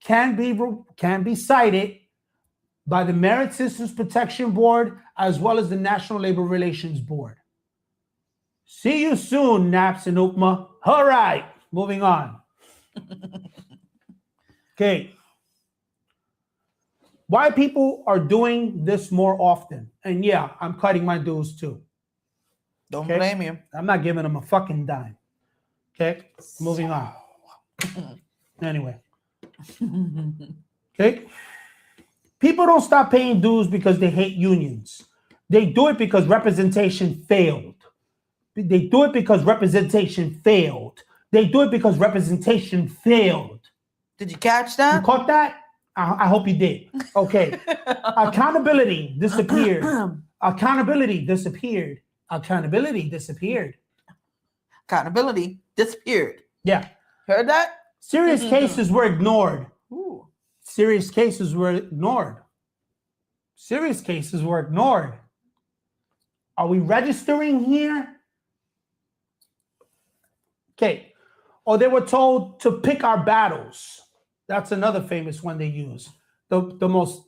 can be cited by the Merit Systems Protection Board as well as the National Labor Relations Board. See you soon, Naps and Upma. All right, moving on. Okay. Why people are doing this more often. And yeah, I'm cutting my dues too. Don't blame you. I'm not giving them a fucking dime. Okay, moving on. Anyway. Okay. People don't stop paying dues because they hate unions. They do it because representation failed. They do it because representation failed. They do it because representation failed. Did you catch that? You caught that? I hope you did. Okay. Accountability disappeared. Accountability disappeared. Accountability disappeared. Accountability disappeared. Yeah. Heard that? Serious cases were ignored. Ooh. Serious cases were ignored. Serious cases were ignored. Are we registering here? Okay. Or they were told to pick our battles. That's another famous one they use. The most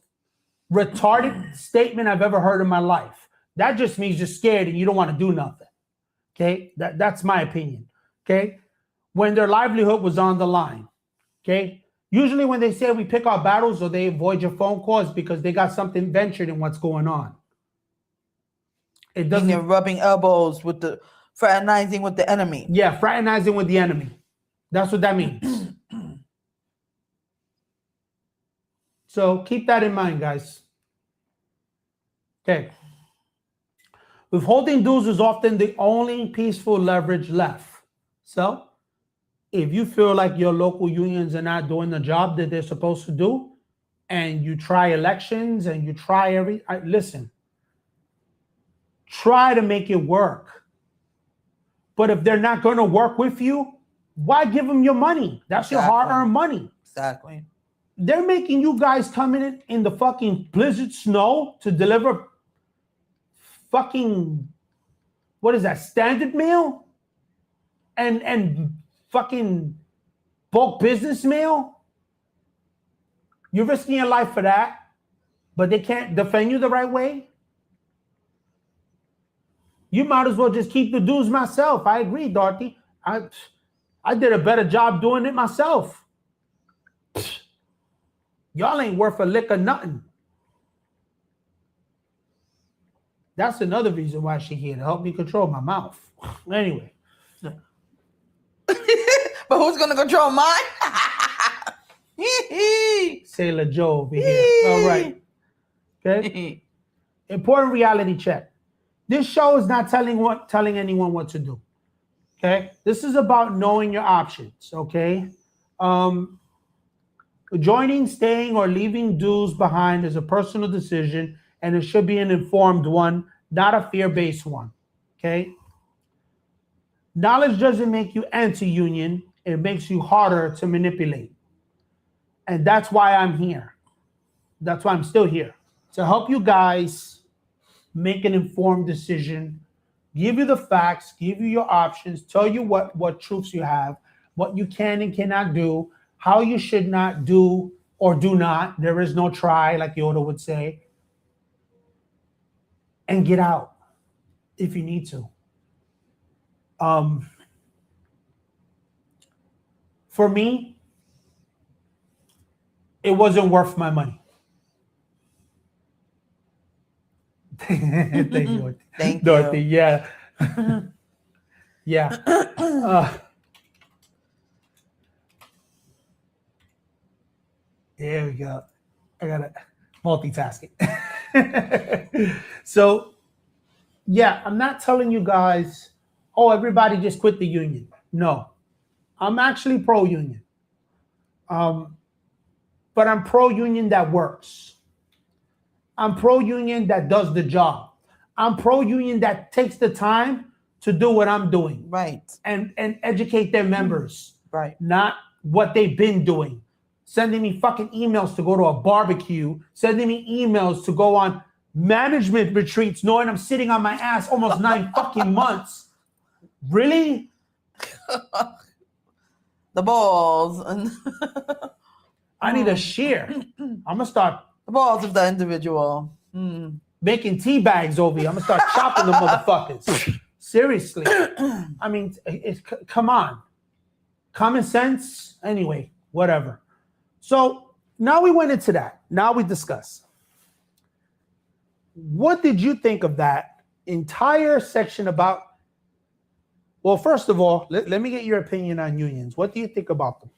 retarded statement I've ever heard in my life. That just means you're scared and you don't want to do nothing. Okay? That's my opinion. Okay? When their livelihood was on the line. Okay? Usually when they say we pick our battles or they avoid your phone calls because they got something ventured in what's going on. It doesn't. They're rubbing elbows with the fraternizing with the enemy. Yeah, fraternizing with the enemy. That's what that means. So keep that in mind, guys. Okay. Withholding dues is often the only peaceful leverage left. So if you feel like your local unions are not doing the job that they're supposed to do, and you try elections and you try listen, try to make it work. But if they're not going to work with you, why give them your money? That's your hard-earned money. Exactly. They're making you guys come in the fucking blizzard snow to deliver fucking, what is that, standard mail? And fucking bulk business mail? You're risking your life for that, but they can't defend you the right way? You might as well just keep the dues myself. I agree, Dorothy. I did a better job doing it myself. Y'all ain't worth a lick of nothing. That's another reason why she's here, to help me control my mouth. Anyway. But who's going to control mine? Sailor Joe over here. All right. Okay. Important reality check. This show is not telling anyone what to do. Okay. This is about knowing your options. Okay. Joining, staying, or leaving dues behind is a personal decision, and it should be an informed one, not a fear-based one. Okay. Knowledge doesn't make you anti-union. It makes you harder to manipulate. And that's why I'm here. That's why I'm still here. To help you guys make an informed decision, give you the facts, give you your options, tell you what truths you have, what you can and cannot do, how you should not do or do not. There is no try, like Yoda would say. And get out if you need to. For me, it wasn't worth my money. Thank you, Thank Dorothy. you. Yeah. Yeah. There we go. I got to multitasking. So, yeah, I'm not telling you guys oh, everybody just quit the union. No, I'm actually pro-union. But I'm pro-union that works. I'm pro-union that does the job. I'm pro-union that takes the time to do what I'm doing. Right. And educate their members. Right. Not what they've been doing. Sending me fucking emails to go to a barbecue, sending me emails to go on management retreats, knowing I'm sitting on my ass almost 9 fucking months. Really? The balls. I need a share. I'm gonna start The balls of the individual. making tea bags over here. I'm gonna start chopping the motherfuckers. Seriously. I mean, come on. Common sense. Anyway, whatever. So now we went into that. Now we discuss. What did you think of that entire section about? Well, first of all, let me get your opinion on unions. What do you think about them?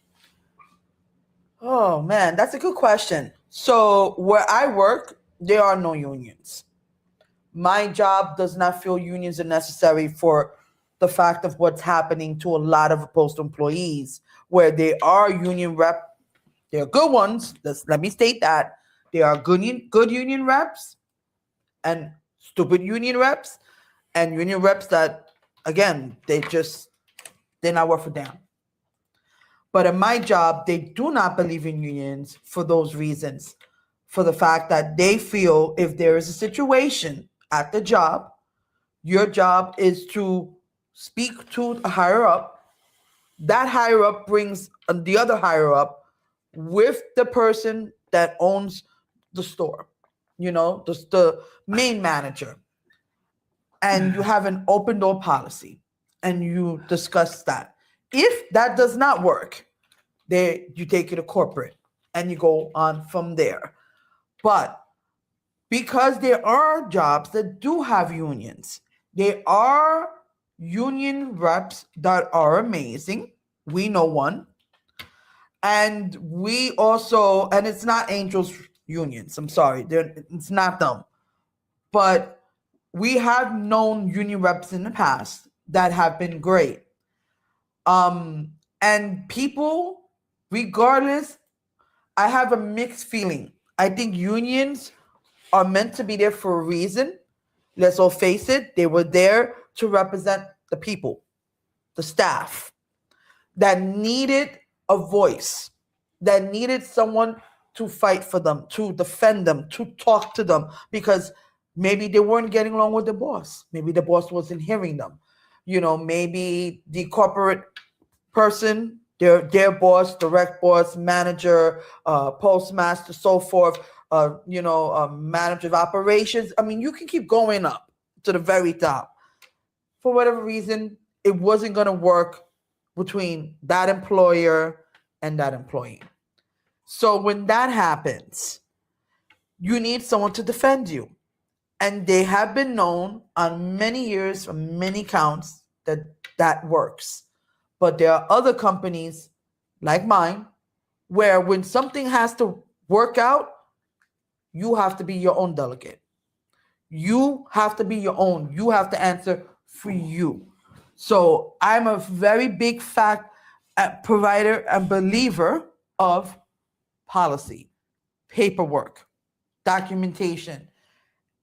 Oh man, that's a good question. So where I work, there are no unions. My job does not feel unions are necessary for the fact of what's happening to a lot of postal employees, where they are union rep. They're good ones. Let me state that. There are good union reps and stupid union reps, and union reps that, again, they're not worth a damn. But in my job, they do not believe in unions for those reasons, for the fact that they feel if there is a situation at the job, your job is to speak to a higher up. That higher up brings the other higher up with the person that owns the store, the main manager. And you have an open door policy and you discuss that. If that does not work, you take it to corporate and you go on from there. But because there are jobs that do have unions, there are union reps that are amazing. We know one. And we also, and it's not Angels Unions, I'm sorry, it's not them. But we have known union reps in the past that have been great. And people, regardless, I have a mixed feeling. I think unions are meant to be there for a reason. Let's all face it, they were there to represent the people, the staff that needed a voice, that needed someone to fight for them, to defend them, to talk to them, because maybe they weren't getting along with the boss. Maybe the boss wasn't hearing them. Maybe the corporate person, their boss, direct boss, manager, postmaster, so forth, manager of operations. I mean, you can keep going up to the very top. For whatever reason, it wasn't going to work between that employer and that employee. So when that happens, you need someone to defend you. And they have been known on many years, from many counts, that works. But there are other companies like mine where when something has to work out, you have to be your own delegate. You have to be your own. You have to answer for you. So I'm a very big provider and believer of policy, paperwork, documentation,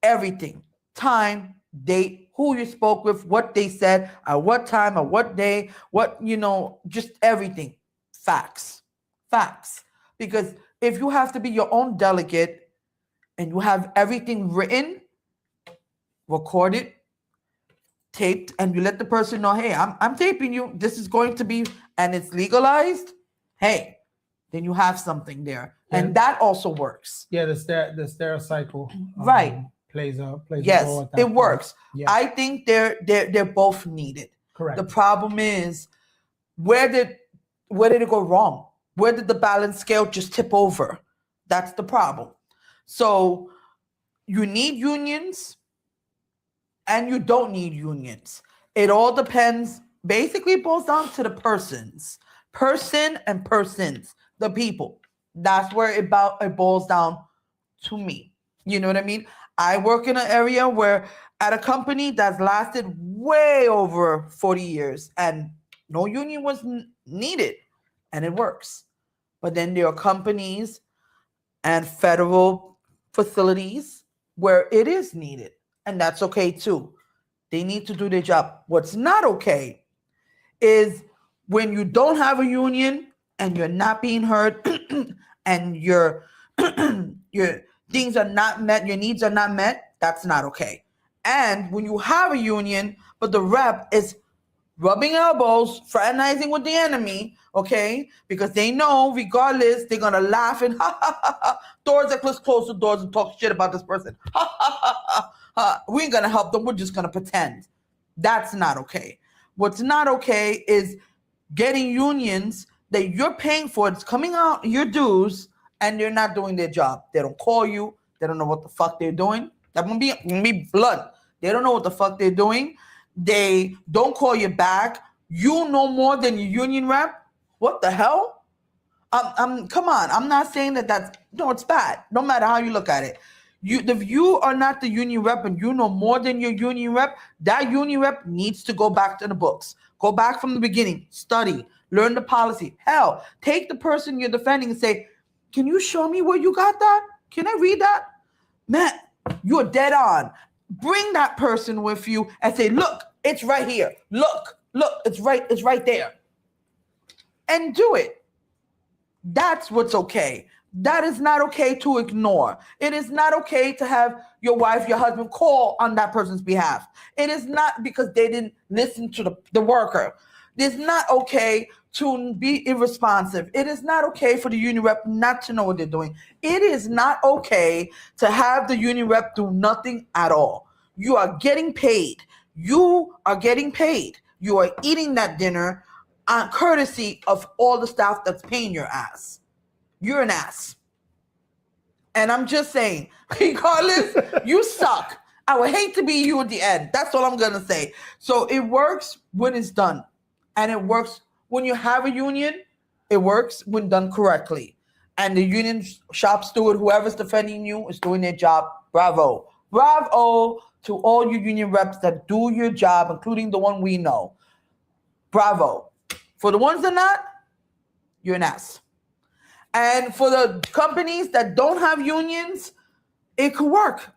everything, time, date, who you spoke with, what they said, at what time, at what day, just everything. Facts. Because if you have to be your own delegate and you have everything written, recorded, taped, and you let the person know, hey, I'm taping you, this is going to be, and it's legalized, hey, then you have something there. Yeah. And that also works. Yeah, the Stericycle right. plays a yes, role at that it point. Works. Yeah. I think they're both needed. Correct. The problem is, where did it go wrong? Where did the balance scale just tip over? That's the problem. So you need unions and you don't need unions. It all depends. Basically, it boils down to the person and persons, the people. That's where it boils down to me. You know what I mean? I work in an area where at a company that's lasted way over 40 years and no union was needed and it works. But then there are companies and federal facilities where it is needed, and that's okay too. They need to do their job. What's not okay is when you don't have a union and you're not being heard and your things are not met, your needs are not met, that's not okay. And when you have a union, but the rep is rubbing elbows, fraternizing with the enemy, okay? Because they know, regardless, they're gonna laugh and ha ha ha ha. Doors are close the doors and talk shit about this person. Ha ha ha ha. We ain't gonna help them. We're just gonna pretend. That's not okay. What's not okay is getting unions that you're paying for. It's coming out your dues, and they're not doing their job. They don't call you. They don't know what the fuck they're doing. That gonna be blood. They don't know what the fuck they're doing. They don't call you back. You know more than your union rep. What the hell? Come on. I'm not saying that's no. It's bad. No matter how you look at it. If you are not the union rep and you know more than your union rep, that union rep needs to go back to the books. Go back from the beginning. Study. Learn the policy. Hell, take the person you're defending and say, "Can you show me where you got that? Can I read that?" Man, you're dead on. Bring that person with you and say, "Look, it's right here. Look, it's right there." And do it. That's what's okay. That is not okay to ignore. It is not okay to have your wife, your husband call on that person's behalf. It is not because they didn't listen to the worker. It's not okay to be irresponsive. It is not okay for the union rep not to know what they're doing. It is not okay to have the union rep do nothing at all. You are getting paid. You are getting paid. You are eating that dinner on courtesy of all the staff that's paying your ass. You're an ass. And I'm just saying, regardless, you suck. I would hate to be you at the end. That's all I'm going to say. So it works when it's done. And it works when you have a union. It works when done correctly. And the union shop steward, whoever's defending you, is doing their job. Bravo. Bravo to all you union reps that do your job, including the one we know. Bravo. For the ones that are not, you're an ass. And for the companies that don't have unions, it could work.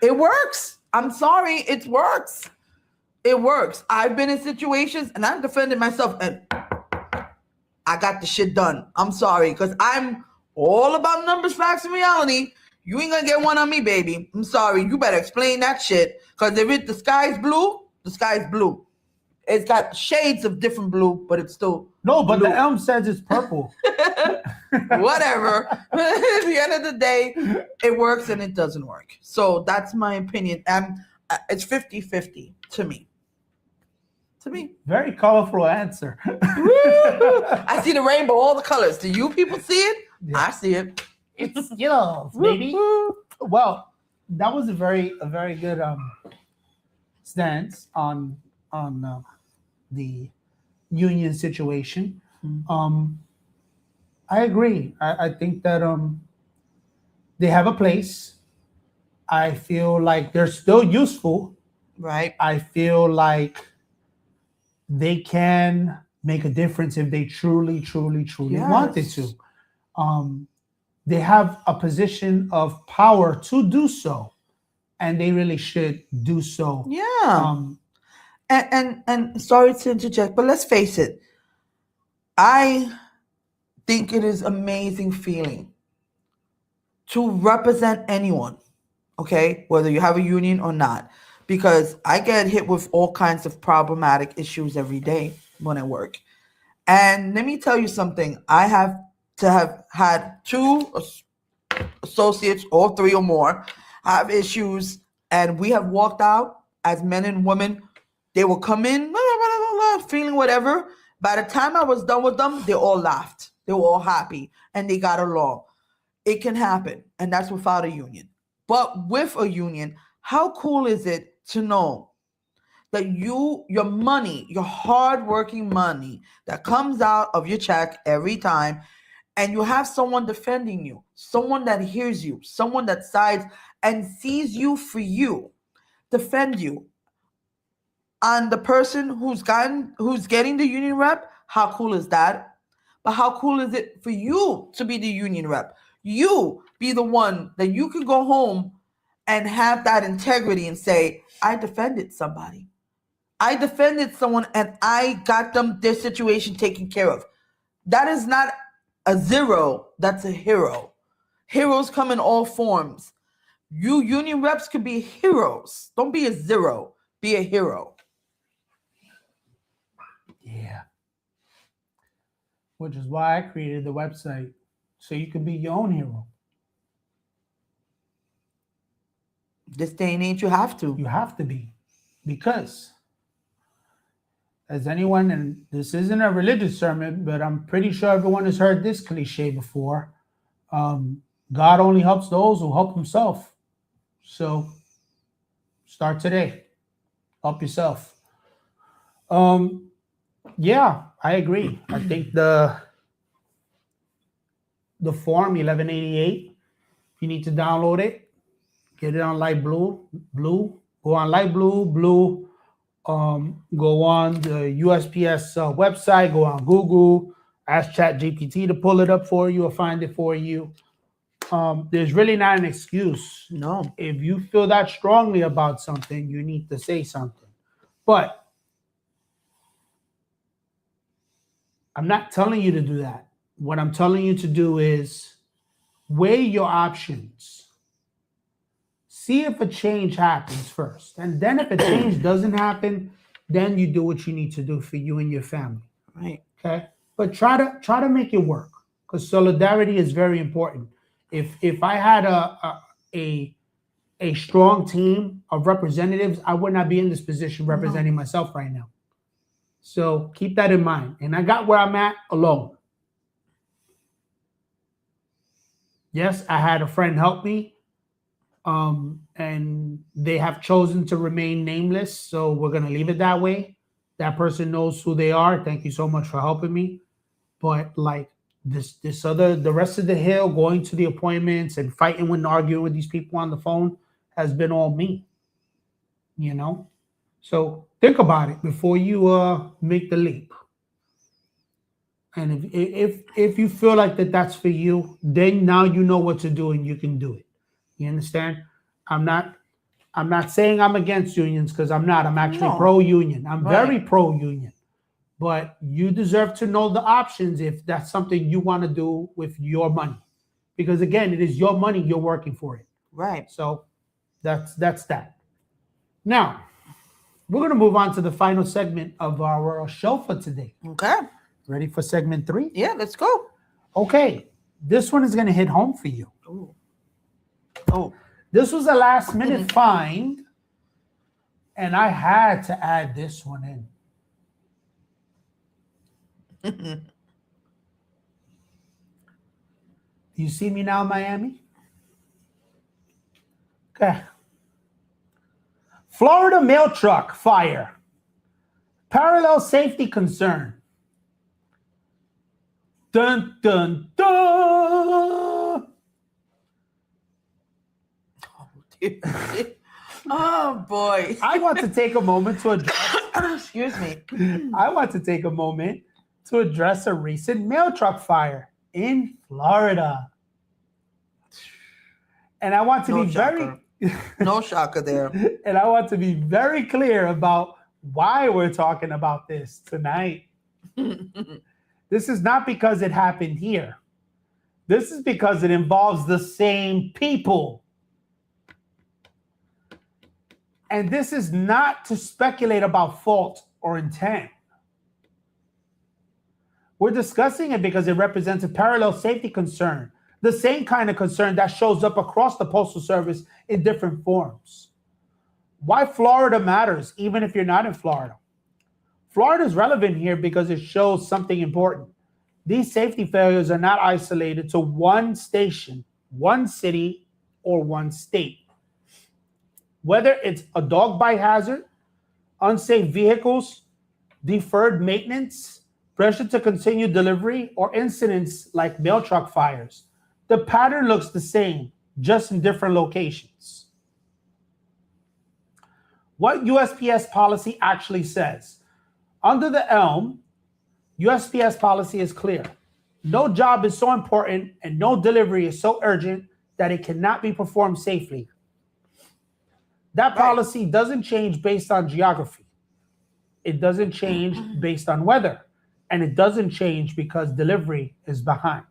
It works. I'm sorry, it works. It works. I've been in situations and I've defended myself and I got the shit done. I'm sorry, because I'm all about numbers, facts, and reality. You ain't gonna get one on me, baby. I'm sorry. You better explain that shit. Because if the sky's blue, the sky's blue. It's got shades of different blue, but it's still No, but blue. the elm says it's purple. Whatever. At the end of the day, it works and it doesn't work. So that's my opinion. It's 50-50 to me. Very colorful answer. I see the rainbow, all the colors. Do you people see it? Yeah. I see it. It's Skittles, baby. Well, that was a very good stance on the union situation. I agree. I think that they have a place. I feel like they're still useful. Right. I feel like they can make a difference if they truly wanted to. They have a position of power to do so, and they really should do so. Yeah. And sorry to interject, but let's face it. I think it is amazing feeling to represent anyone, okay, whether you have a union or not, because I get hit with all kinds of problematic issues every day when I work. And let me tell you something. I have to have had 2 associates or 3 or more have issues, and we have walked out as men and women. They will come in feeling whatever. By the time I was done with them, they all laughed. They were all happy and they got along. It can happen, and that's without a union. But with a union, how cool is it to know that your money, your hardworking money that comes out of your check every time, and you have someone defending you, someone that hears you, someone that sides and sees you for you, defend you. On the person who's getting the union rep, how cool is that? But how cool is it for you to be the union rep? You be the one that you can go home and have that integrity and say, I defended somebody. I defended someone and I got them their situation taken care of. That is not a zero, that's a hero. Heroes come in all forms. You union reps could be heroes. Don't be a zero, be a hero. Yeah. Which is why I created the website, so you can be your own hero. This day and age, you have to. You have to be. Because, as anyone, and this isn't a religious sermon, but I'm pretty sure everyone has heard this cliche before. God only helps those who help themselves. So, start today. Help yourself. Yeah, I agree. I think the form 1188, if you need to download it, get it on Light Blue. Go on Light Blue. Go on the USPS website. Go on Google. Ask ChatGPT to pull it up for you or find it for you. There's really not an excuse. No. If you feel that strongly about something, you need to say something. But I'm not telling you to do that. What I'm telling you to do is weigh your options. See if a change happens first. And then if a change doesn't happen, then you do what you need to do for you and your family. Right. Okay? But try to make it work, because solidarity is very important. If I had a strong team of representatives, I would not be in this position representing myself right now. So keep that in mind. And I got where I'm at alone. Yes, I had a friend help me. And they have chosen to remain nameless. So we're going to leave it that way. That person knows who they are. Thank you so much for helping me. But like the rest of the hill, going to the appointments and fighting and arguing with these people on the phone has been all me. You know? So think about it before you make the leap. And if you feel like that's for you, then now you know what to do and you can do it. You understand? I'm not saying I'm against unions, because I'm not. I'm actually pro-union. I'm very pro-union. But you deserve to know the options if that's something you want to do with your money. Because again, it is your money, you're working for it. Right. So that's that. Now, we're going to move on to the final segment of our show for today. Okay. Ready for segment 3? Yeah, let's go. Okay. This one is going to hit home for you. Ooh. Oh. This was a last minute find, and I had to add this one in. You see me now, Miami? Okay. Florida mail truck fire. Parallel safety concern. Dun, dun, dun. Oh, boy. I want to take a moment to address. Excuse me. I want to take a moment to address a recent mail truck fire in Florida. And I want to be shocker. No shocker there. And I want to be very clear about why we're talking about this tonight. This is not because it happened here. This is because it involves the same people. And this is not to speculate about fault or intent. We're discussing it because it represents a parallel safety concern, the same kind of concern that shows up across the Postal Service in different forms. Why Florida matters, even if you're not in Florida. Florida is relevant here because it shows something important. These safety failures are not isolated to one station, one city, or one state. Whether it's a dog bite hazard, unsafe vehicles, deferred maintenance, pressure to continue delivery, or incidents like mail truck fires, the pattern looks the same just in different locations. What USPS policy actually says. Under the ELM, USPS policy is clear. No job is so important and no delivery is so urgent that it cannot be performed safely. That policy doesn't change based on geography. It doesn't change based on weather. And it doesn't change because delivery is behind.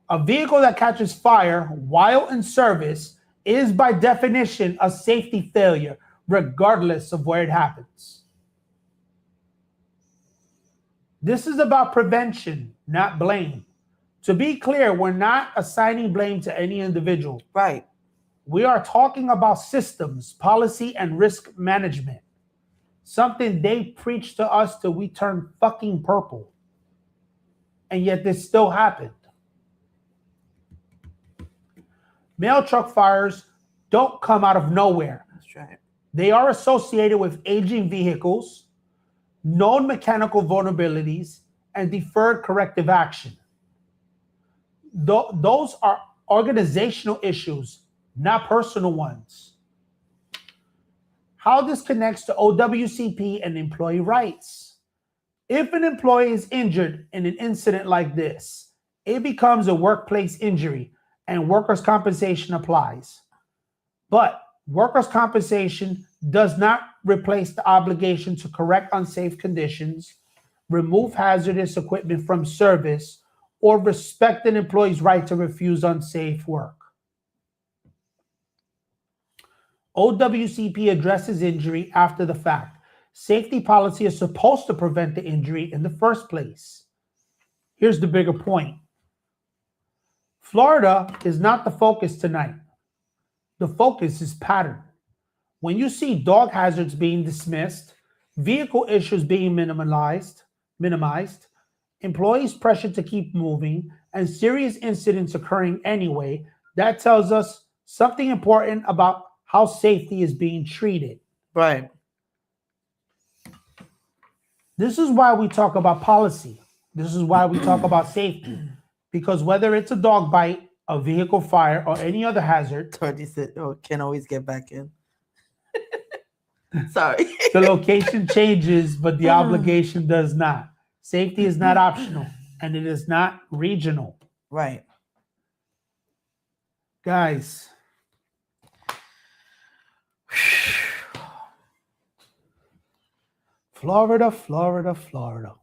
A vehicle that catches fire while in service is by definition a safety failure, regardless of where it happens. This is about prevention, not blame. To be clear, we're not assigning blame to any individual. Right. We are talking about systems, policy, and risk management. Something they preach to us till we turn fucking purple. And yet this still happened. Mail truck fires don't come out of nowhere. That's right. They are associated with aging vehicles, known mechanical vulnerabilities, and deferred corrective action. Those are organizational issues, not personal ones. How this connects to OWCP and employee rights. If an employee is injured in an incident like this, it becomes a workplace injury and workers' compensation applies. But workers' compensation does not replace the obligation to correct unsafe conditions, remove hazardous equipment from service, or respect an employee's right to refuse unsafe work. OWCP addresses injury after the fact. Safety policy is supposed to prevent the injury in the first place. Here's the bigger point. Florida is not the focus tonight. The focus is pattern. When you see dog hazards being dismissed, vehicle issues being minimized, employees pressured to keep moving, and serious incidents occurring anyway, that tells us something important about how safety is being treated. Right. This is why we talk about policy. This is why we talk about safety. Because whether it's a dog bite, a vehicle fire, or any other hazard, Torty said, "Oh, can always get back in." Sorry. the location changes, but the obligation does not. Safety is not optional, and it is not regional. Right. Guys, Florida, Florida, Florida.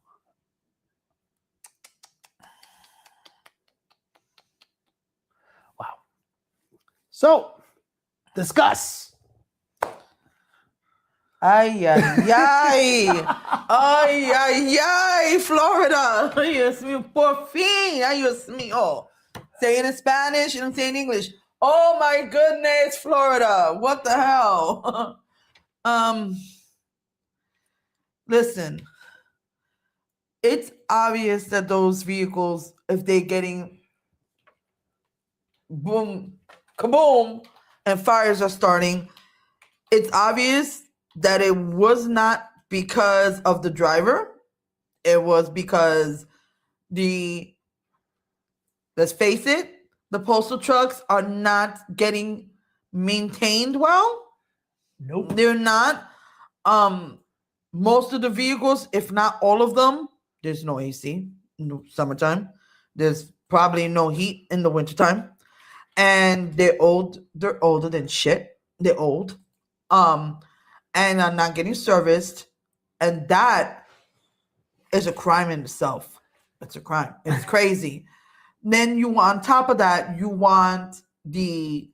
Wow. So, discuss. Ay, ay, ay. Ay, ay, ay, Florida. Ay, Dios mío, por fin. Ay, Dios mío. Say it in Spanish and say it in English. Oh my goodness, Florida. What the hell? Listen. It's obvious that those vehicles, if they're getting boom, kaboom, and fires are starting, it's obvious that it was not because of the driver. It was because let's face it, the postal trucks are not getting maintained well. Nope. They're not. Most of the vehicles, if not all of them, there's no AC in the summertime. There's probably no heat in the wintertime. And they're old. They're older than shit. They're old. And are not getting serviced. And that is a crime in itself. It's a crime. It's crazy. Then on top of that, you want the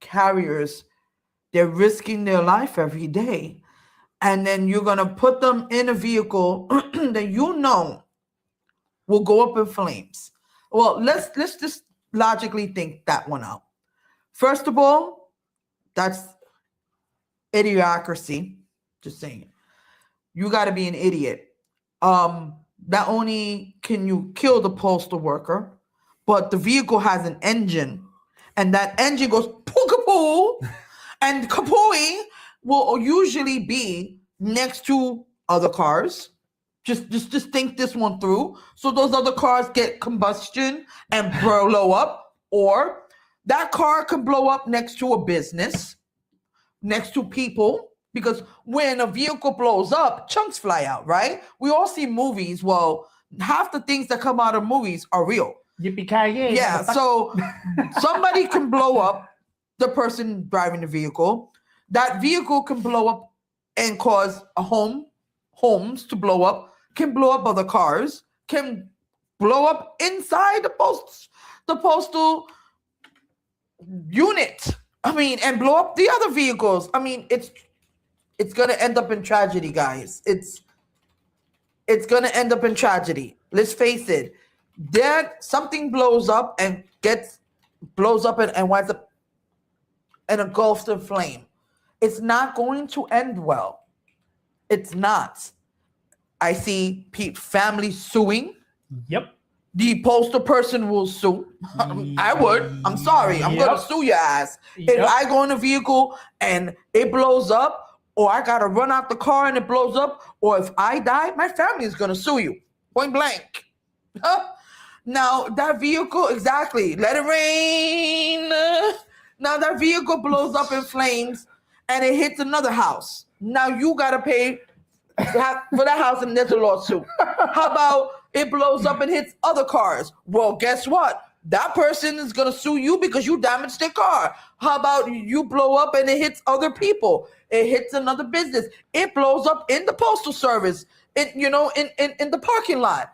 carriers. They're risking their life every day. And then you're going to put them in a vehicle that you know will go up in flames. Well, let's just logically think that one out. First of all, that's idiocracy. Just saying. You got to be an idiot. Not only can you kill the postal worker, but the vehicle has an engine, and that engine goes poo-kapoo, and kapooey will usually be next to other cars. Just think this one through. So those other cars get combustion and blow up. Or that car can blow up next to a business, next to people, because when a vehicle blows up, chunks fly out, right? We all see movies. Well, half the things that come out of movies are real. Yippee-ki-yay. Yeah, so somebody can blow up the person driving the vehicle. That vehicle can blow up and cause homes to blow up, can blow up other cars, can blow up inside the postal unit. I mean, and blow up the other vehicles. I mean, it's gonna end up in tragedy, guys. It's gonna end up in tragedy. Let's face it. Then something blows up and winds up and engulfed in flame. It's not going to end well. It's not. I see families suing. Yep. The postal person will sue. I would. I'm sorry. I'm going to sue your ass. If I go in a vehicle and it blows up, or I got to run out the car and it blows up, or if I die, my family is going to sue you. Point blank. Now, that vehicle, exactly. Let it rain. Now, that vehicle blows up in flames and it hits another house. Now, you got to pay for that house and there's a lawsuit. How about it blows up and hits other cars? Well, guess what? That person is going to sue you because you damaged their car. How about you blow up and it hits other people? It hits another business. It blows up in the postal service, in the parking lot.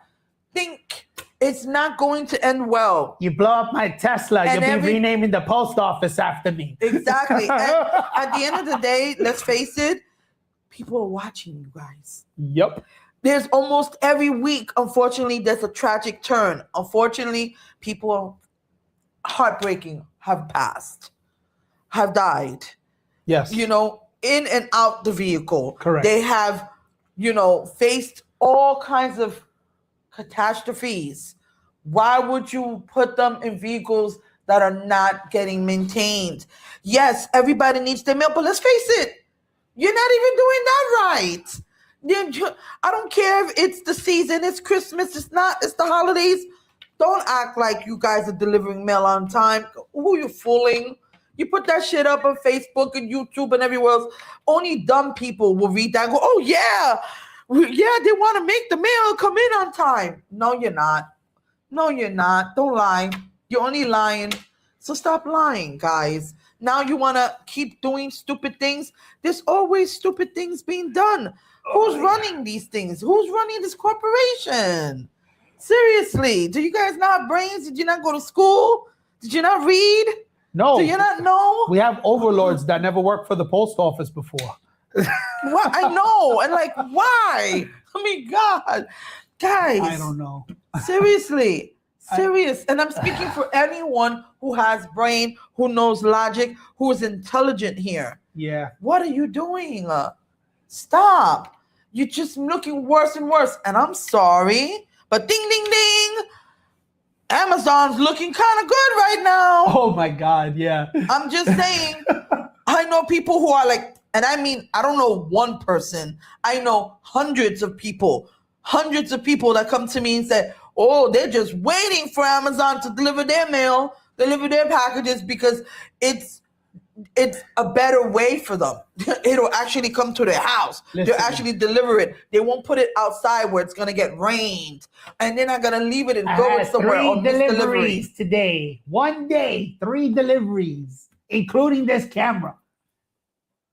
Think it's not going to end well. You blow up my Tesla, you'll be renaming the post office after me. Exactly. And at the end of the day, let's face it, people are watching you guys. Yep. There's almost every week, unfortunately, there's a tragic turn. Unfortunately, people heartbreaking have passed, have died. Yes. In and out the vehicle. Correct. They have, faced all kinds of catastrophes. Why would you put them in vehicles that are not getting maintained? Yes, everybody needs their mail, but let's face it, you're not even doing that right. I don't care if it's the season, it's Christmas, it's the holidays. Don't act like you guys are delivering mail on time. Who are you fooling? You put that shit up on Facebook and YouTube and everywhere else. Only dumb people will read that and go, oh yeah, they want to make the mail come in on time. No, you're not. No, you're not. Don't lie. You're only lying. So stop lying, guys. Now you want to keep doing stupid things. There's always stupid things being done. Who's running these things? Who's running this corporation? Seriously, do you guys not have brains? Did you not go to school? Did you not read? No. Do you not know? We have overlords that never worked for the post office before. What? I know. And why? I mean, God. Guys. I don't know. Seriously. Serious. And I'm speaking for anyone who has brain, who knows logic, who is intelligent here. Yeah. What are you doing? Stop. You're just looking worse and worse. And I'm sorry, but ding, ding, ding. Amazon's looking kind of good right now. Oh my God, yeah. I'm just saying, I know people who are and I mean, I don't know one person. I know hundreds of people that come to me and say, oh, they're just waiting for Amazon to deliver their mail, deliver their packages because it's a better way for them. It'll actually come to their house. Listen. They'll actually deliver it. They won't put it outside where it's going to get rained. And they're not going to leave it and go somewhere. 3 deliveries today. One day, 3 deliveries, including this camera,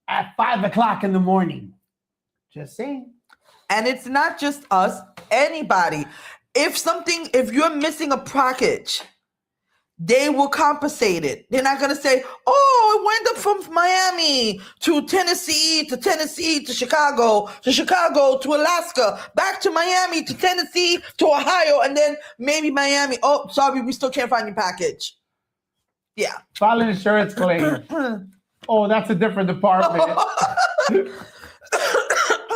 at 5 o'clock in the morning. Just saying. And it's not just us, anybody. If you're missing a package, they will compensate it. They're not going to say, oh, it went up from Miami to Tennessee to Chicago to Alaska, back to Miami to Tennessee to Ohio, and then maybe Miami. Oh, sorry, we still can't find your package. Yeah. File an insurance claim. Oh, that's a different department.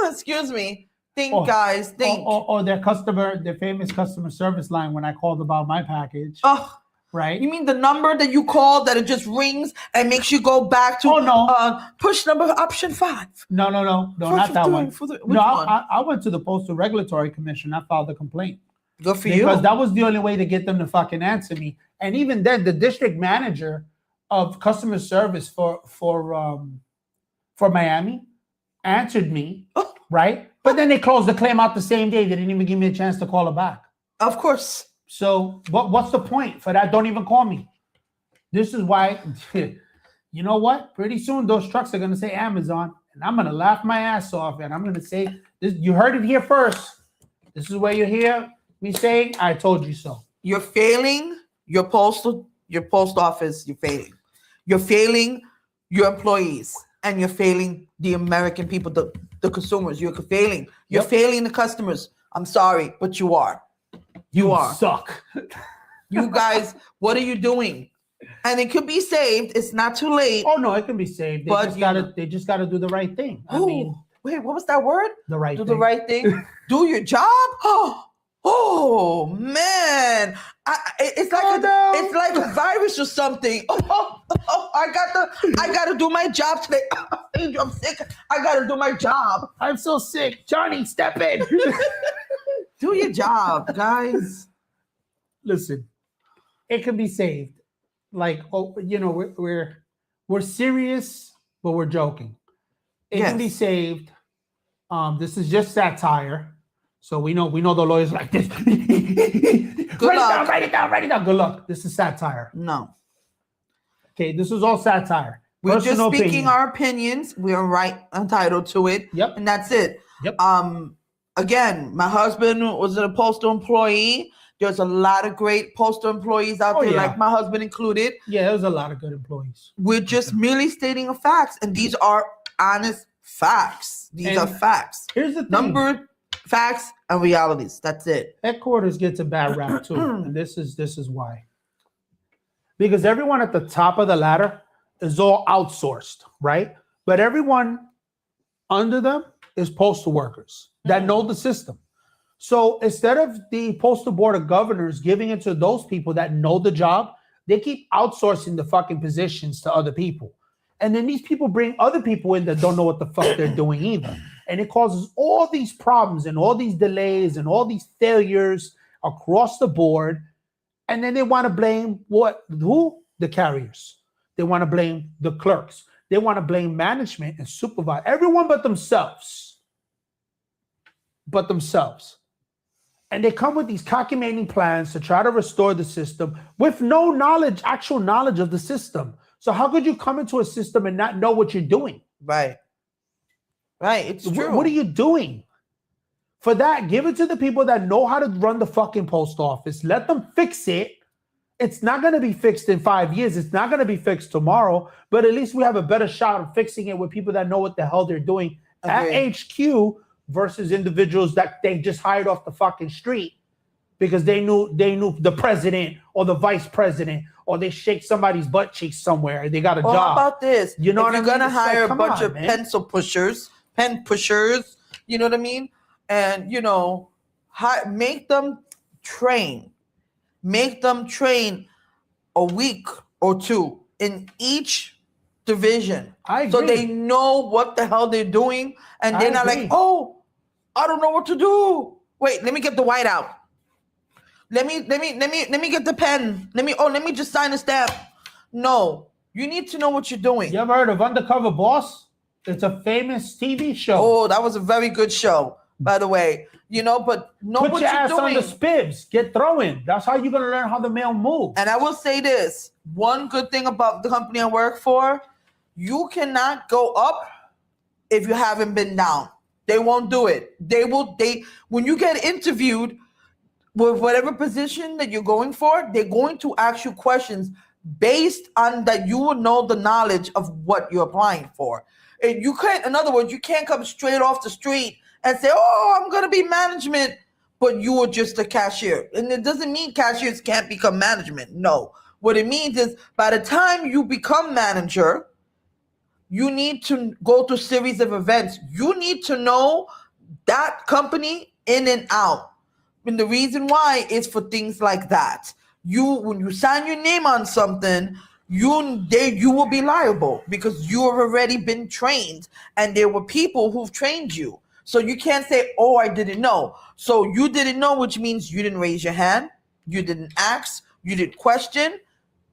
Excuse me. Guys, think. Their famous customer service line when I called about my package. Oh. Right. You mean the number that you called that it just rings and makes you go back to push number option 5? No, not that one. Which one? I went to the Postal Regulatory Commission. I filed a complaint. Good for you. Because that was the only way to get them to fucking answer me. And even then, the district manager of customer service for Miami answered me, right? But then they closed the claim out the same day. They didn't even give me a chance to call her back. Of course. So what's the point for that? Don't even call me. This is why, you know what? Pretty soon those trucks are going to say Amazon, and I'm going to laugh my ass off, and I'm going to say, this, you heard it here first. This is where you hear me saying, I told you so. You're failing your post office. You're failing. You're failing your employees, and you're failing the American people, the consumers. You're failing. You're failing the customers. I'm sorry, but you are. You are. Suck. You guys, what are you doing? And it could be saved. It's not too late. Oh no, it can be saved. They just gotta do the right thing. I mean, wait, what was that word? The right thing. Do the right thing. Do your job. Oh man, it's like a virus or something. I gotta do my job today. I'm sick. I gotta do my job. I'm so sick. Johnny, step in. Do your job, guys. Listen, it can be saved. Like, we're serious, but we're joking. It can be saved. This is just satire. So we know the lawyers like this. Write it down. Good luck. This is satire. No. Okay, this is all satire. We're just speaking our opinions. We are entitled to it. Yep. And that's it. Yep. Again, my husband was a postal employee. There's a lot of great postal employees out there, like my husband included. Yeah, there's a lot of good employees. We're just merely stating facts, and these are honest facts. These are facts. Here's the thing. Facts and realities. That's it. Headquarters gets a bad rap too, and this is why. Because everyone at the top of the ladder is all outsourced, right? But everyone under them is postal workers that know the system. So instead of the Postal Board of Governors giving it to those people that know the job, they keep outsourcing the fucking positions to other people. And then these people bring other people in that don't know what the fuck they're doing either. And it causes all these problems and all these delays and all these failures across the board. And then they want to blame who? The carriers. They want to blame the clerks. They want to blame management and supervise everyone but themselves. And they come with these cockamamie plans to try to restore the system with no actual knowledge of the system. So how could you come into a system and not know what you're doing? Right. It's true. What are you doing? For that, give it to the people that know how to run the fucking post office. Let them fix it. It's not going to be fixed in 5 years. It's not going to be fixed tomorrow. But at least we have a better shot of fixing it with people that know what the hell they're doing at HQ versus individuals that they just hired off the fucking street because they knew the president or the vice president, or they shake somebody's butt cheeks somewhere. They got a job. How about this? You know if what you're I mean? Gonna hire a bunch of man. pen pushers, you know what I mean? And make them train a week or two in each division. So they know what the hell they're doing, and they're not like, oh, I don't know what to do. Wait, let me get the white out. Let me get the pen. Let me just sign a stamp. No, you need to know what you're doing. You ever heard of Undercover Boss? It's a famous TV show. Oh, that was a very good show, by the way. But know Put what your you're ass doing. on the spibs. Get throwing. That's how you're gonna learn how the mail moves. And I will say this: one good thing about the company I work for, you cannot go up if you haven't been down. They won't do it. When you get interviewed with whatever position that you're going for, they're going to ask you questions based on that you will know the knowledge of what you're applying for. And you can't, in other words, you can't come straight off the street and say, oh, I'm going to be management, but you were just a cashier. And it doesn't mean cashiers can't become management. No. What it means is by the time you become manager, you need to go through a series of events. You need to know that company in and out. And the reason why is for things like that. When you sign your name on something, you will be liable because you have already been trained, and there were people who've trained you. So you can't say, oh, I didn't know. So you didn't know, which means you didn't raise your hand, you didn't ask, you did question,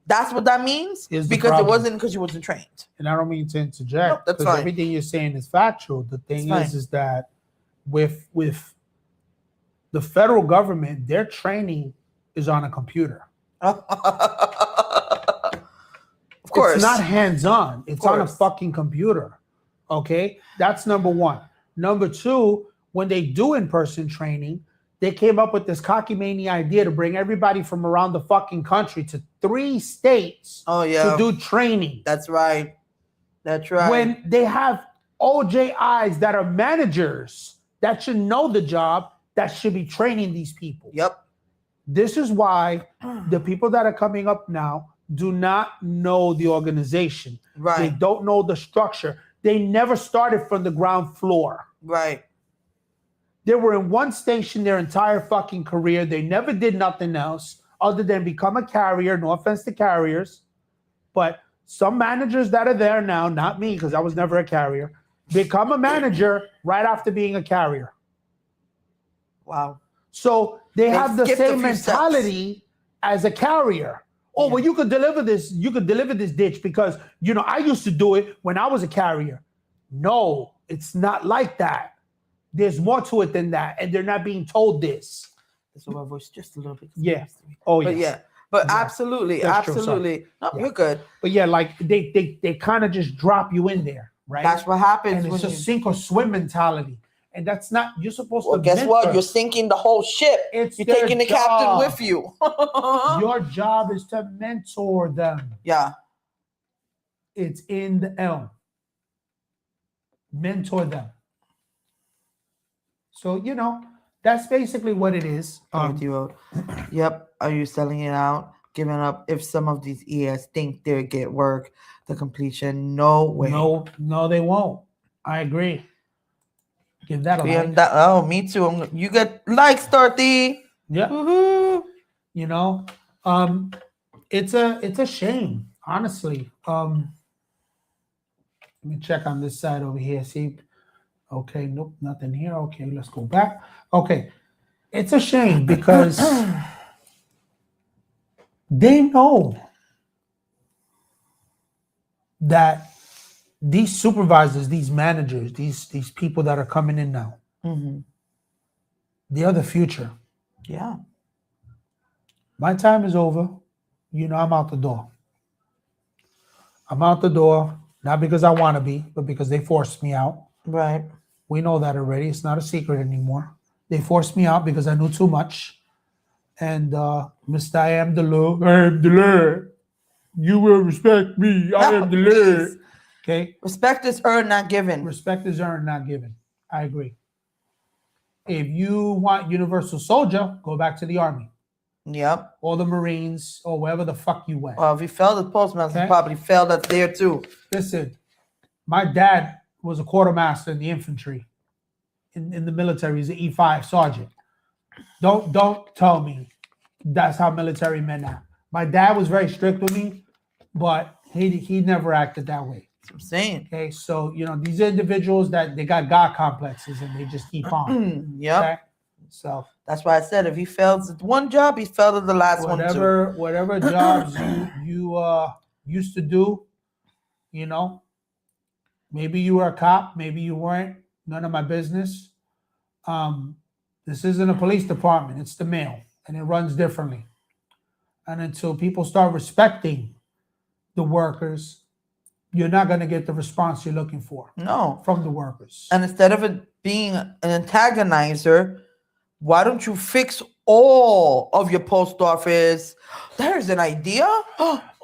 that's what that means. Here's the Because it problem. wasn't because you wasn't trained. And I don't mean to interject, Nope, that's because fine. everything you're saying is factual. The thing It's is that with the federal government, their training is on a computer. Of course. It's not hands-on. It's on a fucking computer. Okay? That's number one. Number two, when they do in-person training, they came up with this cockamamie idea to bring everybody from around the fucking country to 3 states to do training. That's right. That's right. When they have OJIs that are managers that should know the job, that should be training these people. Yep. This is why the people that are coming up now do not know the organization. Right. They don't know the structure. They never started from the ground floor. Right. They were in one station their entire fucking career. They never did nothing else other than become a carrier. No offense to carriers. But some managers that are there now, not me, because I was never a carrier, become a manager right after being a carrier. Wow. So they have the same mentality as a carrier. Oh, well, you could deliver this ditch because, I used to do it when I was a carrier. No, it's not like that. There's more to it than that, and they're not being told this. That's why my voice just a little bit. Yeah. Oh, yeah. But yeah. But absolutely. That's true, absolutely. No, you're good. But yeah, like they kind of just drop you in there, right? That's what happens. And it's a sink or swim mentality. And that's not, you're supposed to guess what? You're sinking the whole ship. You're taking the captain with you. Your job is to mentor them. Yeah. It's in the elm. Mentor them. So, that's basically what it is. Yep. Are you selling it out? Giving up? If some of these ES think they'll get work, the completion, no way. No, they won't. I agree. Give that a like. Oh, me too. You get likes, Dorothy. Yeah. Woohoo. It's a shame, honestly. Let me check on this side over here. See. Okay, nope, nothing here. Okay, let's go back. Okay. It's a shame because they know that these supervisors, these managers, these people that are coming in now, they are the future. Yeah. My time is over. I'm out the door. I'm out the door, not because I want to be, but because they forced me out. Right. We know that already. It's not a secret anymore. They forced me out because I knew too much. And Mr. I am the law. I am the law. You will respect me. I am the law. Okay. Respect is earned, not given. Respect is earned, not given. I agree. If you want universal soldier, go back to the Army. Yep. Or the Marines, or wherever the fuck you went. Well, if you failed at Postmaster, you probably failed at there too. Listen, my dad was a quartermaster in the infantry. In the military, he's an E5 sergeant. Don't tell me that's how military men are. My dad was very strict with me, but he never acted that way. That's what I'm saying. Okay, so these individuals that they got God complexes and they just keep on. Yeah. Okay? So that's why I said if he fails at one job, he failed at the last one too. Whatever jobs you used to do, maybe you were a cop, maybe you weren't. None of my business. This isn't a police department. It's the mail, and it runs differently. And until people start respecting the workers, you're not going to get the response you're looking for. No. From the workers. And instead of it being an antagonizer, why don't you fix all of your post office? There's an idea.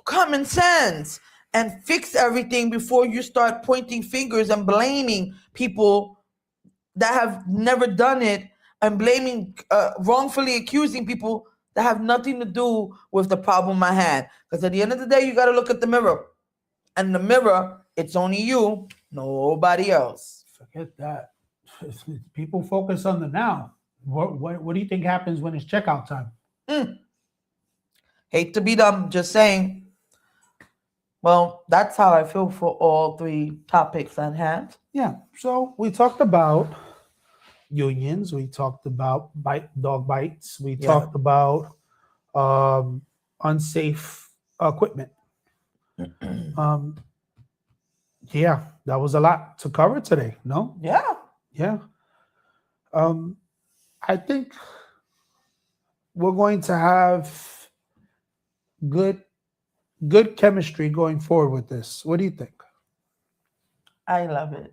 Common sense. And fix everything before you start pointing fingers and blaming people that have never done it and wrongfully accusing people that have nothing to do with the problem I had. Because at the end of the day, you got to look at the mirror. And the mirror, it's only you, nobody else. Forget that. People focus on the now. What do you think happens when it's checkout time? Hate to be dumb, just saying. Well, that's how I feel for all 3 topics at hand. Yeah. So we talked about unions. We talked about dog bites. We talked about unsafe equipment. Um, yeah, that was a lot to cover today. No, Yeah. yeah. I think we're going to have good good chemistry going forward with this. What do you think? I love It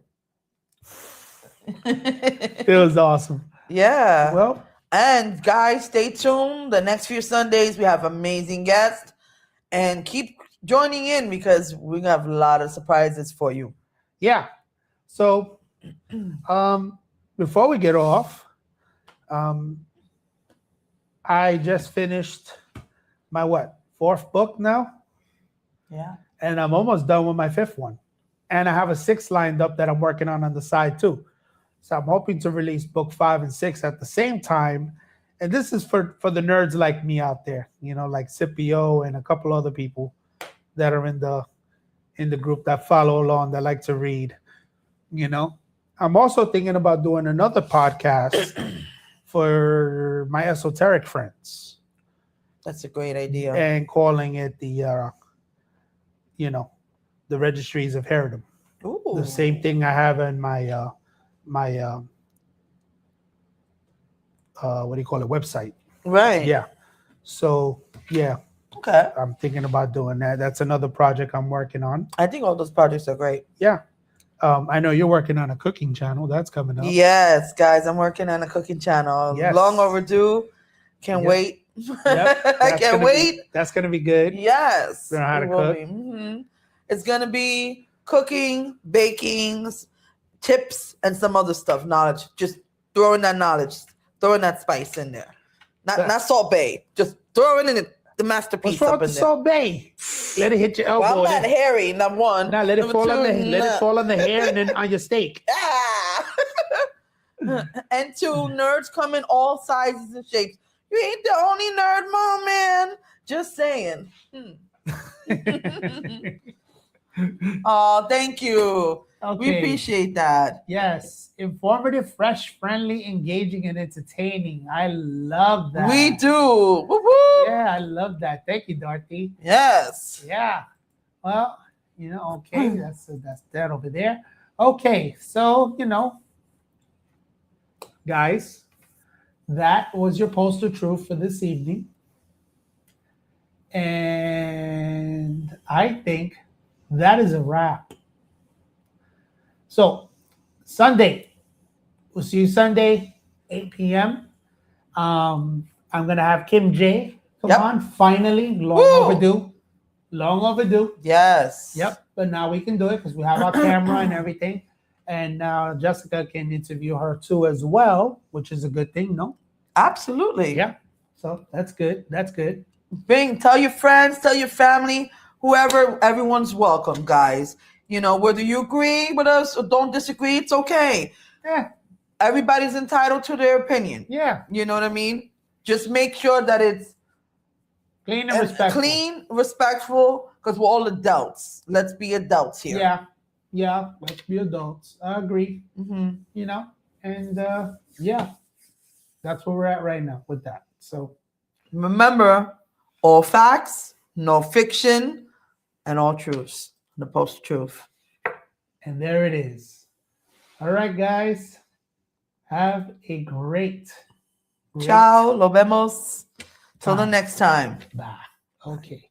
it. was awesome. Yeah. Well, And guys, stay tuned. The next few Sundays, we have amazing guests. And keep joining in because we have a lot of surprises for you. yeah. So, before we get off, um, I just finished my what fourth book now, Yeah. and I'm almost done with my fifth one, and I have a sixth lined up that I'm working on the side too. So I'm hoping to release book 5 and 6 at the same time, and this is for the nerds like me out there, like Scipio and a couple other people that are in the group that follow along that like to read. I'm also thinking about doing another podcast for my esoteric friends That's a great idea. and calling it the registries of Herodom. Ooh. The same thing I have in my what do you call it, website. Right. Yeah. So yeah, Okay. I'm thinking about doing that. That's another project I'm working on. I think all those projects are great. Yeah. I know you're working on a cooking channel. That's coming up. Yes, guys, I'm working on a cooking channel. Yes. Long overdue. Can't Yep. wait. Yep. I can't wait. That's gonna be good. Yes. Learn how to it will cook. be. It's going to be cooking, baking, tips, and some other stuff. Knowledge. Just throwing that knowledge, throwing that spice in there. Not Salt Bay. Just throwing in the masterpiece What's wrong up in with there. Salt Bay? Let it hit your elbow. Well, I'm not hairy, number one. Now let it Number fall on two, let it fall on the hair and then on your steak. Ah! And two, nerds come in all sizes and shapes. You ain't the only nerd, mom, man. Just saying. Oh, thank you. Okay. We appreciate that. Yes, informative, fresh, friendly, engaging, and entertaining. I love that. We do. Woo-woo. Yeah, I love that. Thank you, Dorothy. Yes. Yeah. Well, okay, that's that over there. Okay, so guys, that was your Postal Truth for this evening, and I think that is a wrap. So, Sunday, we'll see you Sunday, 8 p.m. I'm gonna have Kim J come on. Finally, long overdue. Yes. Yep. But now we can do it because we have our camera and everything, and now Jessica can interview her too as well, which is a good thing, no? Absolutely. Yeah. So that's good. That's good. Tell your friends, tell your family, whoever. Everyone's welcome, guys. Whether you agree with us or don't disagree, it's okay. Yeah. Everybody's entitled to their opinion. Yeah. You know what I mean? Just make sure that it's clean and respectful. Clean, respectful, because we're all adults. Let's be adults here. Yeah. Yeah. Let's be adults. I agree. Mm-hmm. And yeah, that's where we're at right now with that. So remember, all facts, no fiction, and all truths. The Postal Truth. And there it is. All right, guys. Have a great Ciao. Lo vemos. Till the next time. Bye. Okay.